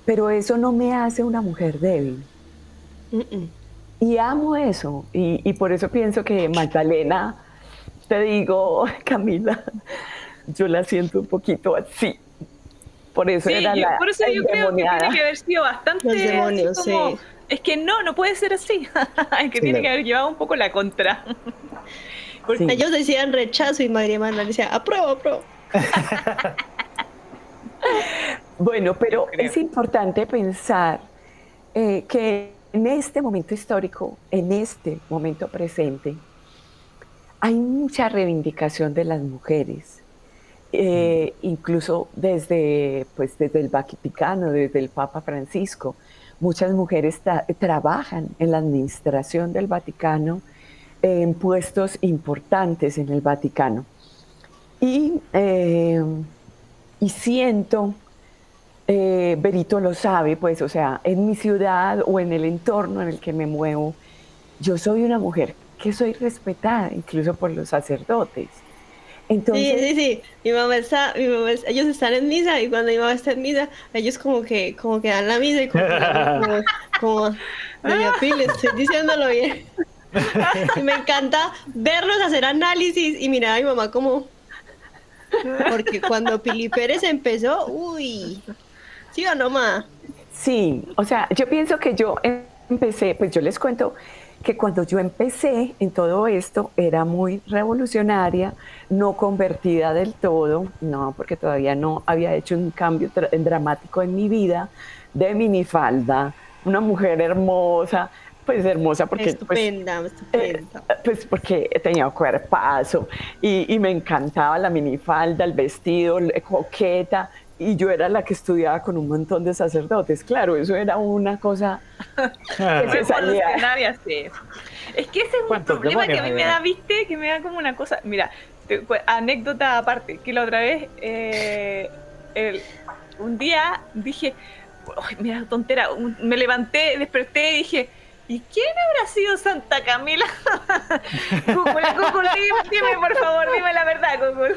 Pero eso no me hace una mujer débil. Y amo eso. Y por eso pienso que Magdalena, te digo, Camila, yo la siento un poquito así. Por eso sí, era por eso yo creo que tiene que haber sido bastante los demonios, como, sí. Es que no puede ser así. Que tiene que haber llevado un poco la contra. Porque ellos decían rechazo y María Magdalena decía apruebo. Bueno, pero es importante pensar que en este momento histórico, en este momento presente, hay mucha reivindicación de las mujeres. Incluso desde el Vaticano, desde el Papa Francisco, muchas mujeres trabajan en la administración del Vaticano, en puestos importantes en el Vaticano. Y siento, Berito lo sabe, pues, o sea, en mi ciudad o en el entorno en el que me muevo, yo soy una mujer que soy respetada incluso por los sacerdotes. Entonces, sí. Mi mamá ellos están en misa y cuando mi mamá está en misa, ellos como que dan la misa y como Doña Pili, estoy diciéndolo bien. Y me encanta verlos hacer análisis y mirar a mi mamá como, porque cuando Pili Pérez empezó, uy, ¿sí o no, ma? Sí, o sea, yo pienso que yo empecé, pues yo les cuento que cuando yo empecé en todo esto era muy revolucionaria, no convertida del todo, no, porque todavía no había hecho un cambio dramático en mi vida, de minifalda, una mujer hermosa, pues hermosa porque... Estupenda. Pues porque tenía cuerpazo y me encantaba la minifalda, el vestido, coqueta, y yo era la que estudiaba con un montón de sacerdotes. Claro, eso era una cosa que se salía. Es que ese es un problema que a mí me da, ¿viste? Que me da como una cosa... Mira, anécdota aparte, que la otra vez, un día dije, mira, tontera, me levanté, desperté y dije, ¿Y quién habrá sido Santa Camila? Google, dime por favor, dime la verdad, Google.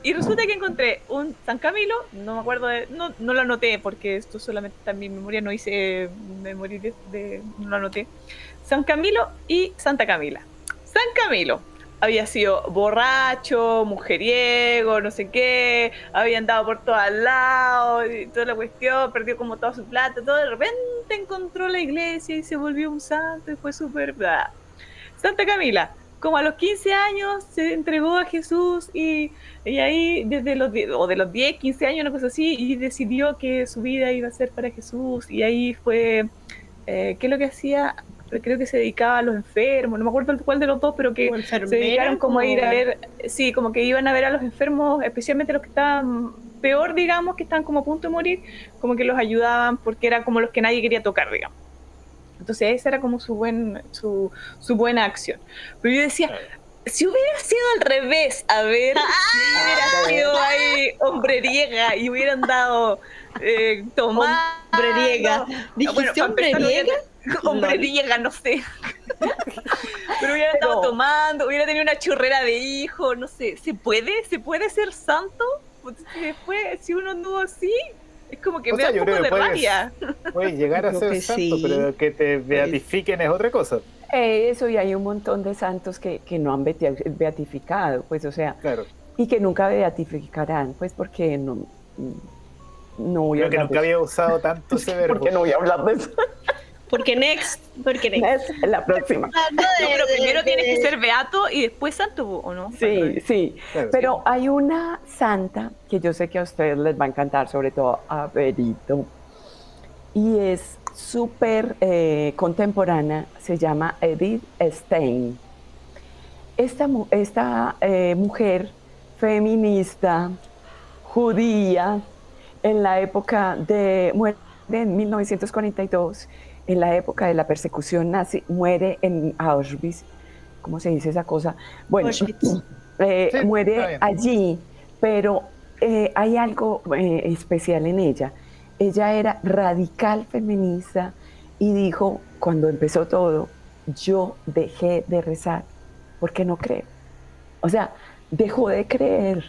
Y resulta que encontré un San Camilo, no me acuerdo no lo anoté porque esto solamente está en mi memoria, no hice memoria no lo anoté. San Camilo y Santa Camila. San Camilo había sido borracho, mujeriego, no sé qué, había andado por todos lados y toda la cuestión, perdió como toda su plata, todo, de repente encontró la iglesia y se volvió un santo y fue súper... Santa Camila, como a los 15 años se entregó a Jesús y ahí desde los 10, 15 años, una cosa así, y decidió que su vida iba a ser para Jesús y ahí fue, ¿qué es lo que hacía? Creo que se dedicaba a los enfermos, no me acuerdo cuál de los dos, pero que se dedicaron como a ir a ver, sí, como que iban a ver a los enfermos, especialmente los que estaban peor, digamos, que estaban como a punto de morir, como que los ayudaban porque eran como los que nadie quería tocar, digamos. Entonces esa era como su buena acción. Pero yo decía, si hubiera sido al revés, a ver, si hubiera sido ahí hombreriega y hubieran dado tomando... Hombreriega. ¿Dijiste hombreriega? Hombreriega, no sé. Pero hubiera estado tomando, hubiera tenido una churrera de hijo, no sé. ¿Se puede ser santo? Después, si uno anduvo así... Es como que me da un poco de rabia. Puedes llegar a ser santo, sí, pero que te beatifiquen es otra cosa. Eso, y hay un montón de santos que no han beatificado, pues, o sea, claro. Y que nunca beatificarán, pues, porque no voy a hablar que nunca había usado tanto ese verbo. Porque no voy a hablar de eso. Porque next. La próxima. No, pero primero tienes que ser beato y después santo, ¿o no? Sí. Claro, pero sí. Hay una santa que yo sé que a ustedes les va a encantar, sobre todo a Berito, y es súper contemporánea, se llama Edith Stein. Esta mujer feminista, judía, en la época muere en 1942, en la época de la persecución nazi, muere en Auschwitz. ¿Cómo se dice esa cosa? Bueno, muere allí, pero hay algo especial en ella. Ella era radical feminista y dijo, cuando empezó todo, yo dejé de rezar porque no creo. O sea, dejó de creer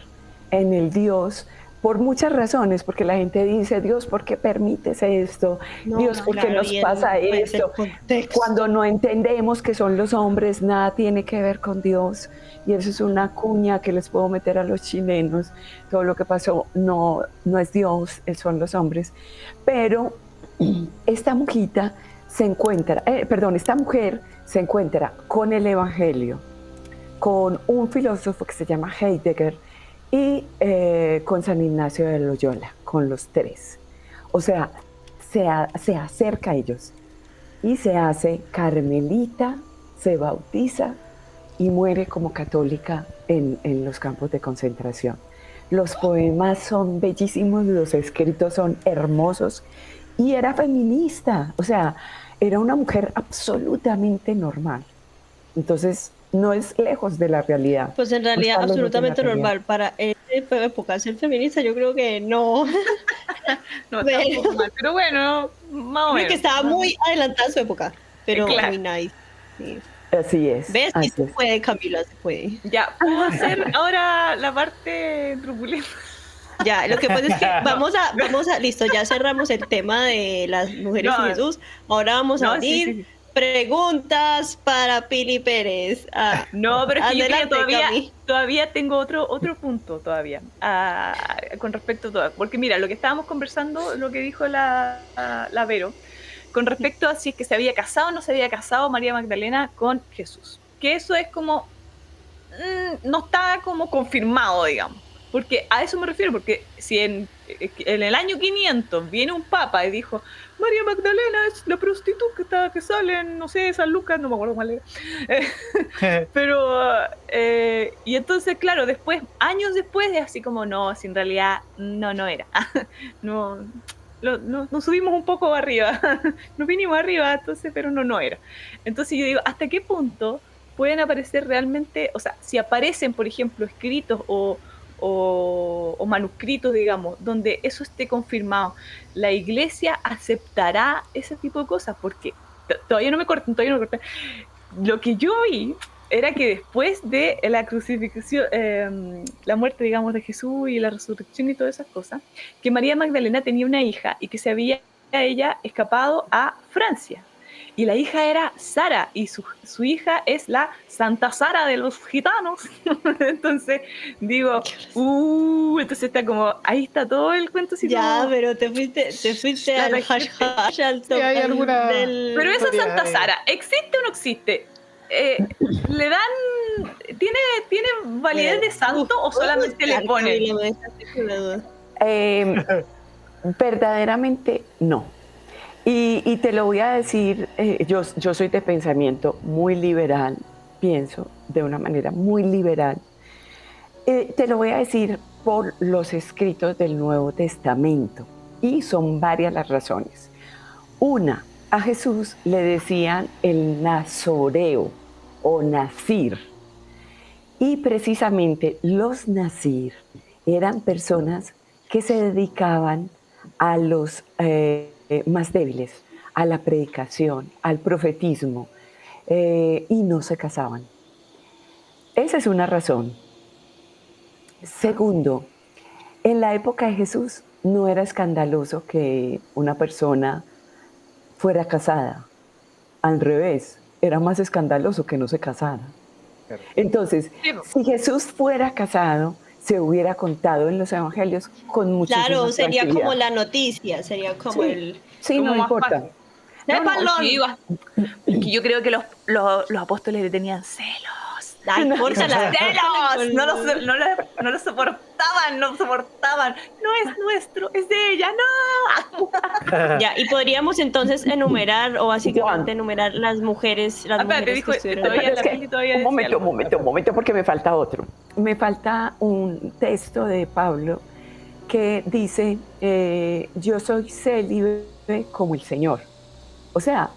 en el Dios por muchas razones, porque la gente dice, Dios, ¿por qué permites esto? Dios, ¿por qué nos pasa esto? Cuando no entendemos que son los hombres, nada tiene que ver con Dios. Y eso es una cuña que les puedo meter a los chilenos. Todo lo que pasó no es Dios, son los hombres. Pero esta mujer se encuentra con el Evangelio, con un filósofo que se llama Heidegger, y con San Ignacio de Loyola, con los tres. O sea, se acerca a ellos y se hace carmelita, se bautiza y muere como católica en los campos de concentración. Los poemas son bellísimos, los escritos son hermosos y era feminista, o sea, era una mujer absolutamente normal. Entonces, no es lejos de la realidad. Pues en realidad absolutamente normal. Para esa época ser feminista yo creo que no. No está un poco mal, pero bueno, más o menos. Creo que estaba muy adelantada su época, pero claro. Muy nice. Sí. Así es. ¿Ves? Sí se puede, Camila, se puede. Ya, ¿puedo hacer ahora la parte truculenta? Ya, lo que pasa es que vamos a, listo, ya cerramos el tema de las mujeres y Jesús. Ahora vamos a abrir preguntas para Pili Pérez. No, pero es que adelante, yo todavía tengo otro punto todavía con respecto a todo. Porque mira, lo que estábamos conversando, lo que dijo la Vero, con respecto a si es que se había casado o no se había casado María Magdalena con Jesús. Que eso es como, no está como confirmado, digamos. Porque a eso me refiero, porque si en el año 500 viene un papa y dijo, María Magdalena es la prostituta que sale en, no sé, San Lucas, no me acuerdo cuál era. Pero, y entonces, claro, años después, es así como, no, si en realidad no era. Nos subimos un poco arriba, nos vinimos arriba, entonces, pero no era. Entonces yo digo, ¿hasta qué punto pueden aparecer realmente, o sea, si aparecen, por ejemplo, escritos o o manuscritos, digamos, donde eso esté confirmado. La iglesia aceptará ese tipo de cosas, porque todavía no me cortan. Lo que yo vi era que después de la crucifixión, la muerte, digamos, de Jesús y la resurrección y todas esas cosas, que María Magdalena tenía una hija y que se había ella escapado a Francia. Y la hija era Sara, y su hija es la Santa Sara de los gitanos. Entonces, digo, entonces está como, ahí está todo el cuento. Ya, como, pero te fuiste al hash, al top, Sí, hay alguna... Pero esa Santa Sara, ¿existe o no existe? ¿Le dan... ¿Tiene validez de santo o solamente le ponen? Verdaderamente no. Y te lo voy a decir, yo soy de pensamiento muy liberal, pienso de una manera muy liberal. Te lo voy a decir por los escritos del Nuevo Testamento, y son varias las razones. Una, a Jesús le decían el nazoreo o nazir, y precisamente los nazir eran personas que se dedicaban a los más débiles, a la predicación, al profetismo, y no se casaban. Esa es una razón. Segundo, en la época de Jesús no era escandaloso que una persona fuera casada. Al revés, era más escandaloso que no se casara. Entonces, si Jesús fuera casado, se hubiera contado en los evangelios con muchísima Claro, sería tranquilidad. Como la noticia, sería como el... Sí, como no más importa. fácil. Porque yo creo que los apóstoles le tenían celos. Ay, córtala. ¡Celos! No lo soportaban. No es nuestro, es de ella, no. Ya, y podríamos entonces enumerar, o básicamente enumerar las mujeres, Espérate, dijo, que estuvieron. todavía Pero la es que, peli todavía un momento, porque me falta otro. Me falta un texto de Pablo que dice, yo soy célibe como el Señor. O sea,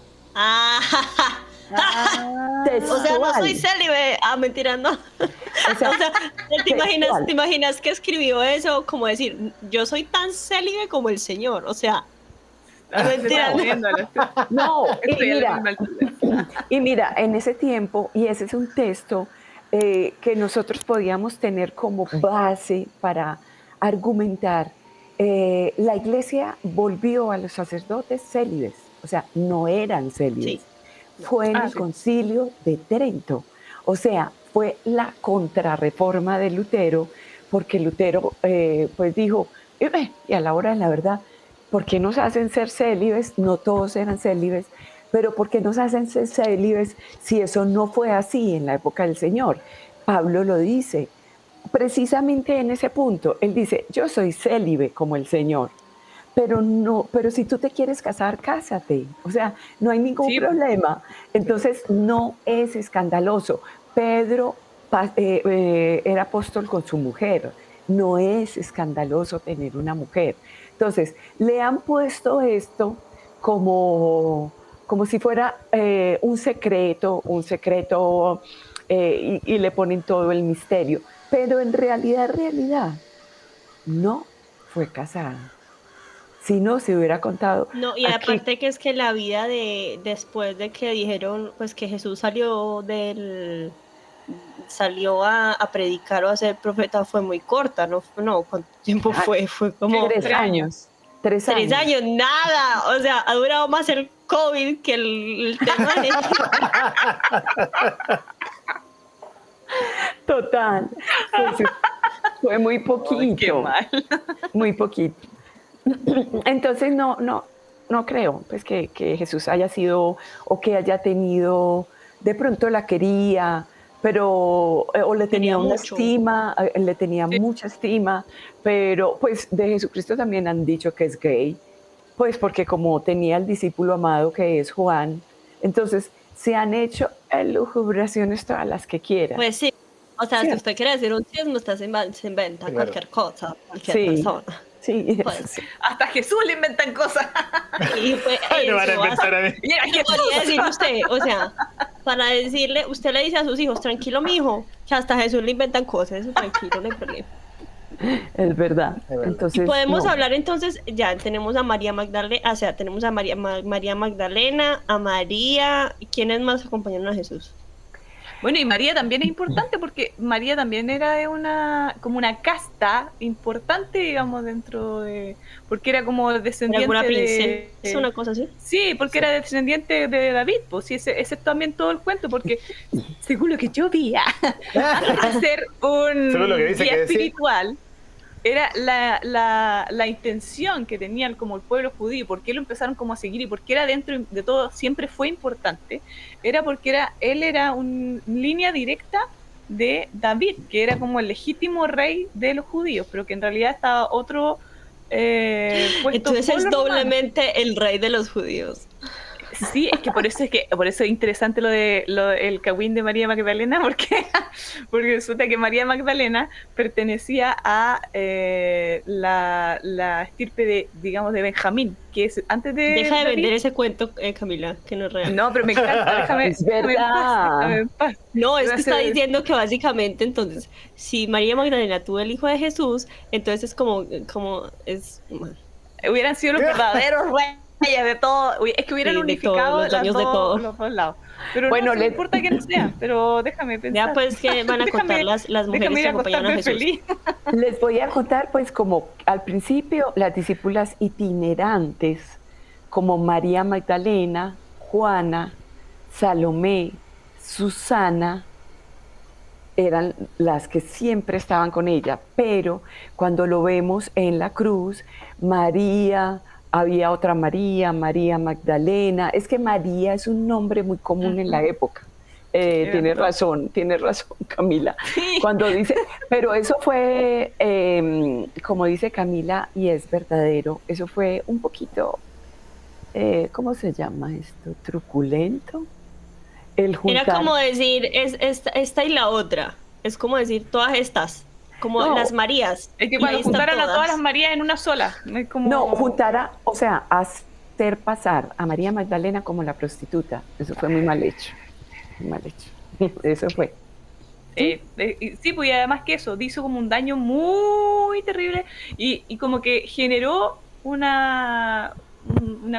O sea, no soy célibe. Mentira, no. O sea, ¿te imaginas que escribió eso? Como decir, yo soy tan célibe como el Señor. O sea, mentira. No, y mira, en ese tiempo, y ese es un texto que nosotros podíamos tener como base para argumentar, la iglesia volvió a los sacerdotes célibes, o sea, no eran célibes. Sí. Fue en el Concilio de Trento, o sea, fue la contrarreforma de Lutero, porque Lutero pues dijo, y a la hora de la verdad, ¿por qué nos hacen ser célibes? No todos eran célibes, pero ¿por qué nos hacen ser célibes si eso no fue así en la época del Señor? Pablo lo dice, precisamente en ese punto, él dice, yo soy célibe como el Señor, pero si tú te quieres casar, cásate, o sea, no hay ningún problema. Entonces no es escandaloso. Pedro era apóstol con su mujer, no es escandaloso tener una mujer. Entonces, le han puesto esto como si fuera un secreto, y le ponen todo el misterio. Pero en realidad, no fue casada. Si no, se hubiera contado. No, y aparte que es que la vida después de que dijeron pues que Jesús salió a predicar o a ser profeta fue muy corta, ¿no? ¿Cuánto tiempo fue? Fue como 3 años. 3 años. 3 años, nada. O sea, ha durado más el COVID que el tema de... Total. Pues, fue muy poquito. Ay, qué mal. Muy poquito. Entonces no creo pues que Jesús haya sido o que haya tenido, de pronto la quería, pero o le tenía una estima, le tenía mucha estima, pero pues de Jesucristo también han dicho que es gay, pues porque como tenía el discípulo amado que es Juan, entonces se han hecho elucubraciones todas las que quieran. Pues sí, o sea, si usted quiere decir un chisme, usted se inventa cualquier cosa, cualquier persona. Sí, pues, hasta Jesús le inventan cosas. Y pues, no van a inventar a mí. ¿Qué podría decir usted? O sea, para decirle, usted le dice a sus hijos, tranquilo, mijo, que hasta Jesús le inventan cosas, eso tranquilo, no hay problema. Es verdad. Es verdad. Entonces, Podemos no. hablar entonces, ya tenemos a María Magdalena, o sea, tenemos a María Magdalena, a María, ¿quiénes más acompañaron a Jesús? Bueno, y María también es importante porque María también era de como una casta importante, digamos, dentro de, porque era como ¿Era descendiente alguna de, princesa, una cosa así? sí, porque Sí. era descendiente de David, pues sí, ese es también todo el cuento, porque según lo que yo vi, antes de ser Según lo que un dice guía que decía. espiritual, era la intención que tenían como el pueblo judío, por qué lo empezaron como a seguir y por qué era dentro de todo, siempre fue importante, era porque él era una línea directa de David, que era como el legítimo rey de los judíos, pero que en realidad estaba otro puesto Entonces por es los romanos. doblemente el rey de los judíos. Sí, es que por eso es interesante el Cagüín de María Magdalena, porque resulta que María Magdalena pertenecía a la estirpe de, digamos, de Benjamín, que es antes de Deja de David. vender ese cuento, Camila, que no es real. No, pero me encanta, déjame, Es déjame en paz, verdad. déjame en paz. No, es Iba a que está ser- diciendo que básicamente entonces, si María Magdalena tuvo el hijo de Jesús, entonces es como es hubieran sido los verdaderos reyes de todo, es que hubieran Sí, de unificado todo, los dueños de todo. los dos lados. Pero Bueno, no importa que no sea, pero déjame pensar. ya pues que van a contar las mujeres déjame que ir a acompañaron a acostarme Jesús. feliz. Les voy a contar, pues, como al principio, las discípulas itinerantes, como María Magdalena, Juana, Salomé, Susana, eran las que siempre estaban con ella, pero cuando lo vemos en la cruz, María, había otra María, María Magdalena, es que María es un nombre muy común en la época. Tienes razón, Camila. Sí. Cuando dice, pero eso fue, como dice Camila, y es verdadero, eso fue un poquito, ¿cómo se llama esto? Truculento. El juntar. Era como decir, esta y la otra. Es como decir todas estas. Como No. las Marías. Es que Y cuando ahí están juntaran a todas todas. las Marías en una sola. Es como... No, juntara, o sea, hacer pasar a María Magdalena como la prostituta. Eso fue muy mal hecho. Muy mal hecho. Eso fue. Sí, pues y además que eso, hizo como un daño muy terrible y como que generó una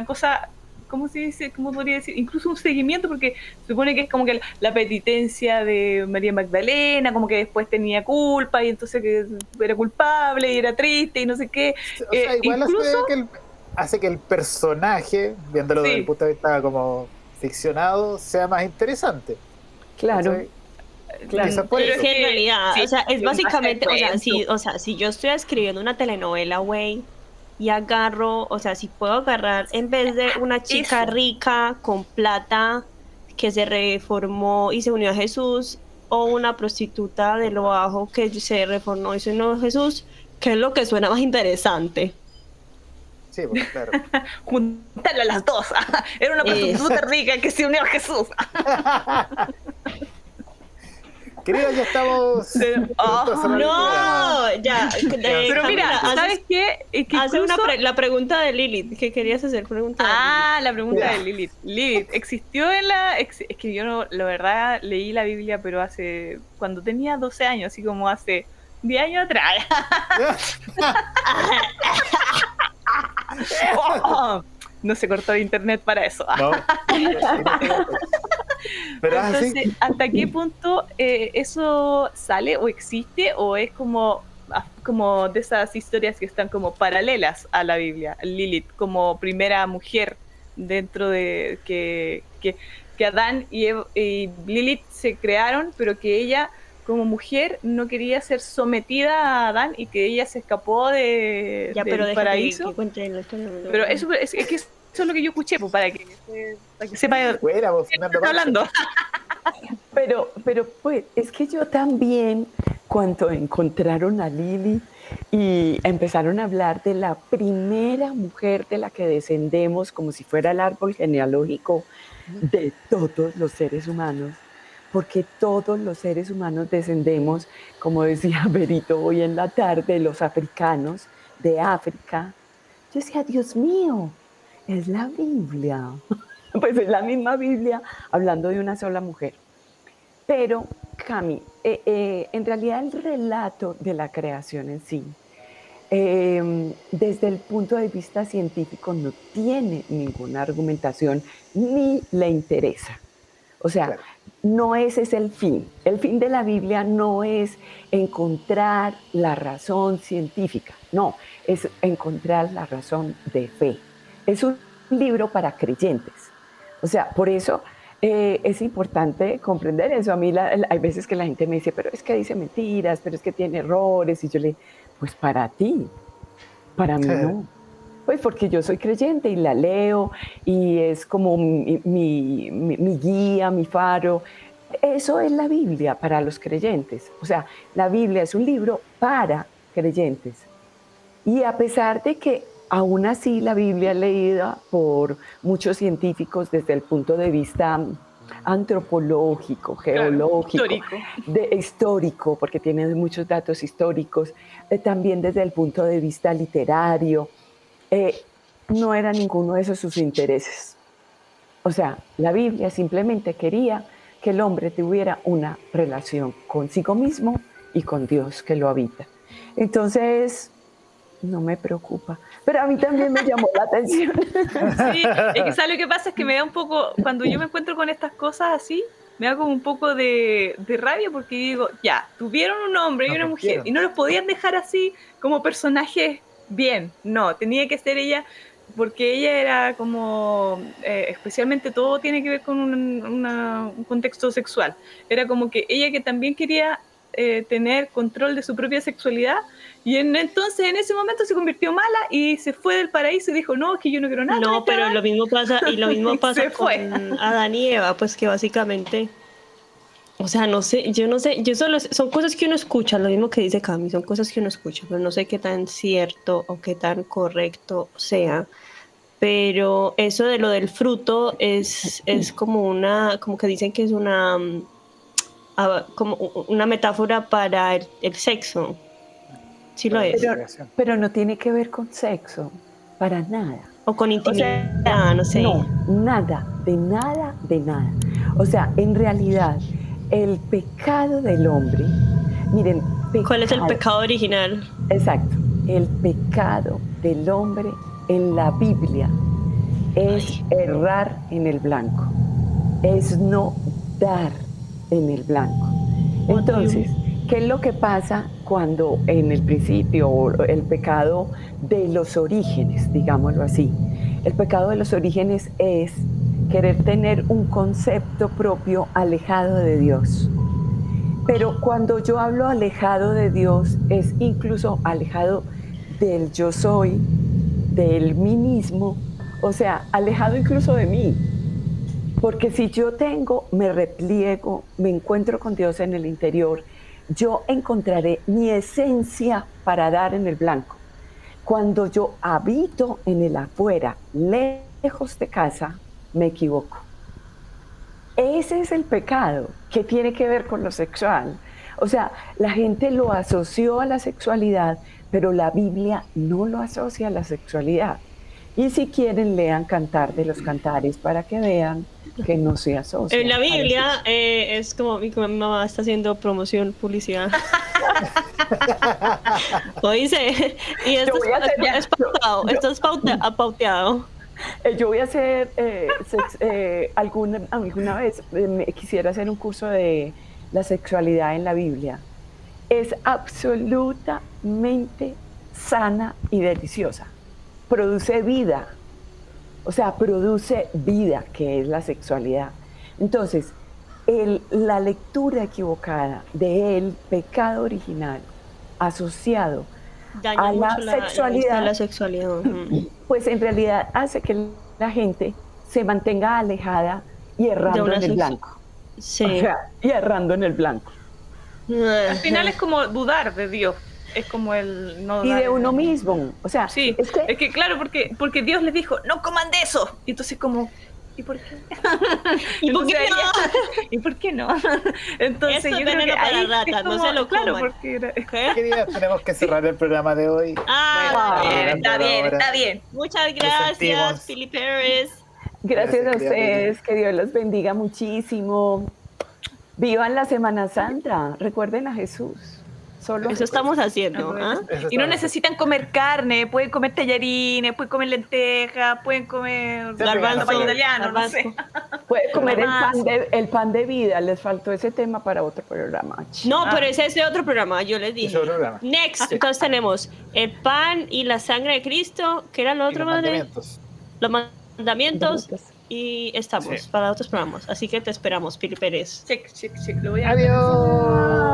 cosa, ¿cómo se dice? ¿Cómo podría decir? Incluso un seguimiento, porque se supone que es como que la penitencia de María Magdalena, como que después tenía culpa y entonces que era culpable y era triste y no sé qué. O sea, igual incluso, hace que el personaje, viéndolo desde Sí. el punto de vista como ficcionado, sea más interesante. Claro. ¿Cachai? Claro. Quizás por Pero es eso. que en realidad, sí, o sea, es sí, básicamente, más el si yo estoy escribiendo una telenovela, güey, y agarro, o sea, si puedo agarrar, en vez de una chica Eso. rica con plata que se reformó y se unió a Jesús, o una prostituta de lo bajo que se reformó y se unió a Jesús, ¿qué es lo que suena más interesante? Sí, pues, claro. juntarla a las dos. Era una prostituta rica que se unió a Jesús. Queridos, ya estamos. Oh, pronto a cerrar el programa. No, ya. Pero mira, Camila, ¿sabes qué? Es que hace incluso... la pregunta de Lilith, que querías hacer pregunta de Ah, la pregunta Ya. de Lilith. Lilith, existió en la... Es que yo, no, la verdad, leí la Biblia, pero hace... Cuando tenía 12 años, así como hace 10 años atrás. Oh, no se cortó el internet para eso. No. Pero es así. Entonces, ¿hasta qué punto eso sale o existe o es como de esas historias que están como paralelas a la Biblia? Lilith como primera mujer dentro de que Adán y Lilith se crearon, pero que ella como mujer no quería ser sometida a Adán y que ella se escapó del paraíso. Que cuente la historia. Pero eso es que eso es lo que yo escuché, pues, para que sepa Fuera, vos, de qué Fernando está hablando. Pero pues es que yo también, cuando encontraron a Lili y empezaron a hablar de la primera mujer de la que descendemos como si fuera el árbol genealógico de todos los seres humanos, porque todos los seres humanos descendemos, como decía Berito hoy en la tarde, los africanos de África. Yo decía, Dios mío, es la Biblia. Pues es la misma Biblia hablando de una sola mujer. Pero Cami, en realidad el relato de la creación en sí, desde el punto de vista científico, no tiene ninguna argumentación ni le interesa. O sea, Claro. no ese es el fin. El fin de la Biblia no es encontrar la razón científica, no, es encontrar la razón de fe. Es un libro para creyentes. O sea, por eso es importante comprender eso. A mí hay veces que la gente me dice, pero es que dice mentiras, pero es que tiene errores. Y yo le digo, pues para ti, para mí no. Pues porque yo soy creyente y la leo y es como mi guía, mi faro. Eso es la Biblia para los creyentes. O sea, la Biblia es un libro para creyentes. Y a pesar de que aún así la Biblia es leída por muchos científicos desde el punto de vista antropológico, geológico, histórico, porque tiene muchos datos históricos, también desde el punto de vista literario, no era ninguno de esos sus intereses. O sea, la Biblia simplemente quería que el hombre tuviera una relación consigo mismo y con Dios que lo habita. Entonces, no me preocupa, pero a mí también me llamó la atención. Sí, es que ¿sabes lo que pasa? Es que me da un poco, cuando yo me encuentro con estas cosas así, me da como un poco de rabia porque digo, ya, tuvieron un hombre y una mujer y no los podían dejar así como personajes bien, no, tenía que ser ella, porque ella era como, especialmente todo tiene que ver con un contexto sexual, era como que ella que también quería tener control de su propia sexualidad y entonces en ese momento se convirtió mala y se fue del paraíso y dijo, no, es que yo no quiero nada. No, pero lo mismo pasa, y lo mismo pasa con Adán y Eva, pues que básicamente, o sea, no sé, yo solo, son cosas que uno escucha, lo mismo que dice Cami, son cosas que uno escucha, pero no sé qué tan cierto o qué tan correcto sea. Pero eso de lo del fruto es como como que dicen que es como una metáfora para el sexo. Sí lo es. Pero no tiene que ver con sexo, para nada. O con intimidad, no sé. No, nada, de nada, de nada. O sea, en realidad, el pecado del hombre, miren, ¿cuál es el pecado original? Exacto, el pecado del hombre en la Biblia es errar en el blanco, es no dar en el blanco. Entonces, ¿qué es lo que pasa cuando en el principio el pecado de los orígenes, digámoslo así? El pecado de los orígenes es querer tener un concepto propio alejado de Dios. Pero cuando yo hablo alejado de Dios, es incluso alejado del yo soy, del mí mismo, o sea, alejado incluso de mí. Porque si yo me repliego, me encuentro con Dios en el interior, yo encontraré mi esencia para dar en el blanco. Cuando yo habito en el afuera, lejos de casa, me equivoco. Ese es el pecado que tiene que ver con lo sexual. O sea, la gente lo asoció a la sexualidad, pero la Biblia no lo asocia a la sexualidad. Y si quieren, lean Cantar de los Cantares para que vean que no se asocia. En la Biblia es como mi mamá está haciendo promoción, publicidad. Lo dice. Y esto es pautado. Esto es pauteado. Yo voy a hacer alguna vez quisiera hacer un curso de la sexualidad en la Biblia. Es absolutamente sana y deliciosa. Produce vida, o sea, produce vida, que es la sexualidad. Entonces, la lectura equivocada del pecado original asociado a la sexualidad, pues en realidad hace que la gente se mantenga alejada y errando en el blanco. Sí. O sea, y errando en el blanco. Al final es como dudar de Dios. Es como el no y de uno mismo, o sea, sí, es que claro, porque Dios les dijo, no coman de eso, y entonces como, ¿y por qué? ¿Y por qué no? ¿Y por qué no? Entonces esto yo es creo que para ahí ratas, como, no se lo claro, coman. Queridas, tenemos que cerrar el programa de hoy. Está bien. Muchas gracias, Pili Pérez. Gracias a ustedes, que Dios los bendiga muchísimo. Vivan la Semana Santa, recuerden a Jesús. Solo Eso estamos haciendo. ¿Ah? Y no necesitan comer carne, pueden comer tallarines, pueden comer lentejas, pueden comer Garbanzo, pan italiano, no garbanzo. sé. puede comer Más. el pan de vida, les faltó ese tema para otro programa. No, pero ese es de otro programa, yo les dije. Ese otro programa. Next, entonces tenemos el pan y la sangre de Cristo, que era lo Y otro, los madre. mandamientos. Los mandamientos y estamos Sí. para otros programas. Así que te esperamos, Pili Pérez. Check, lo voy a Adiós.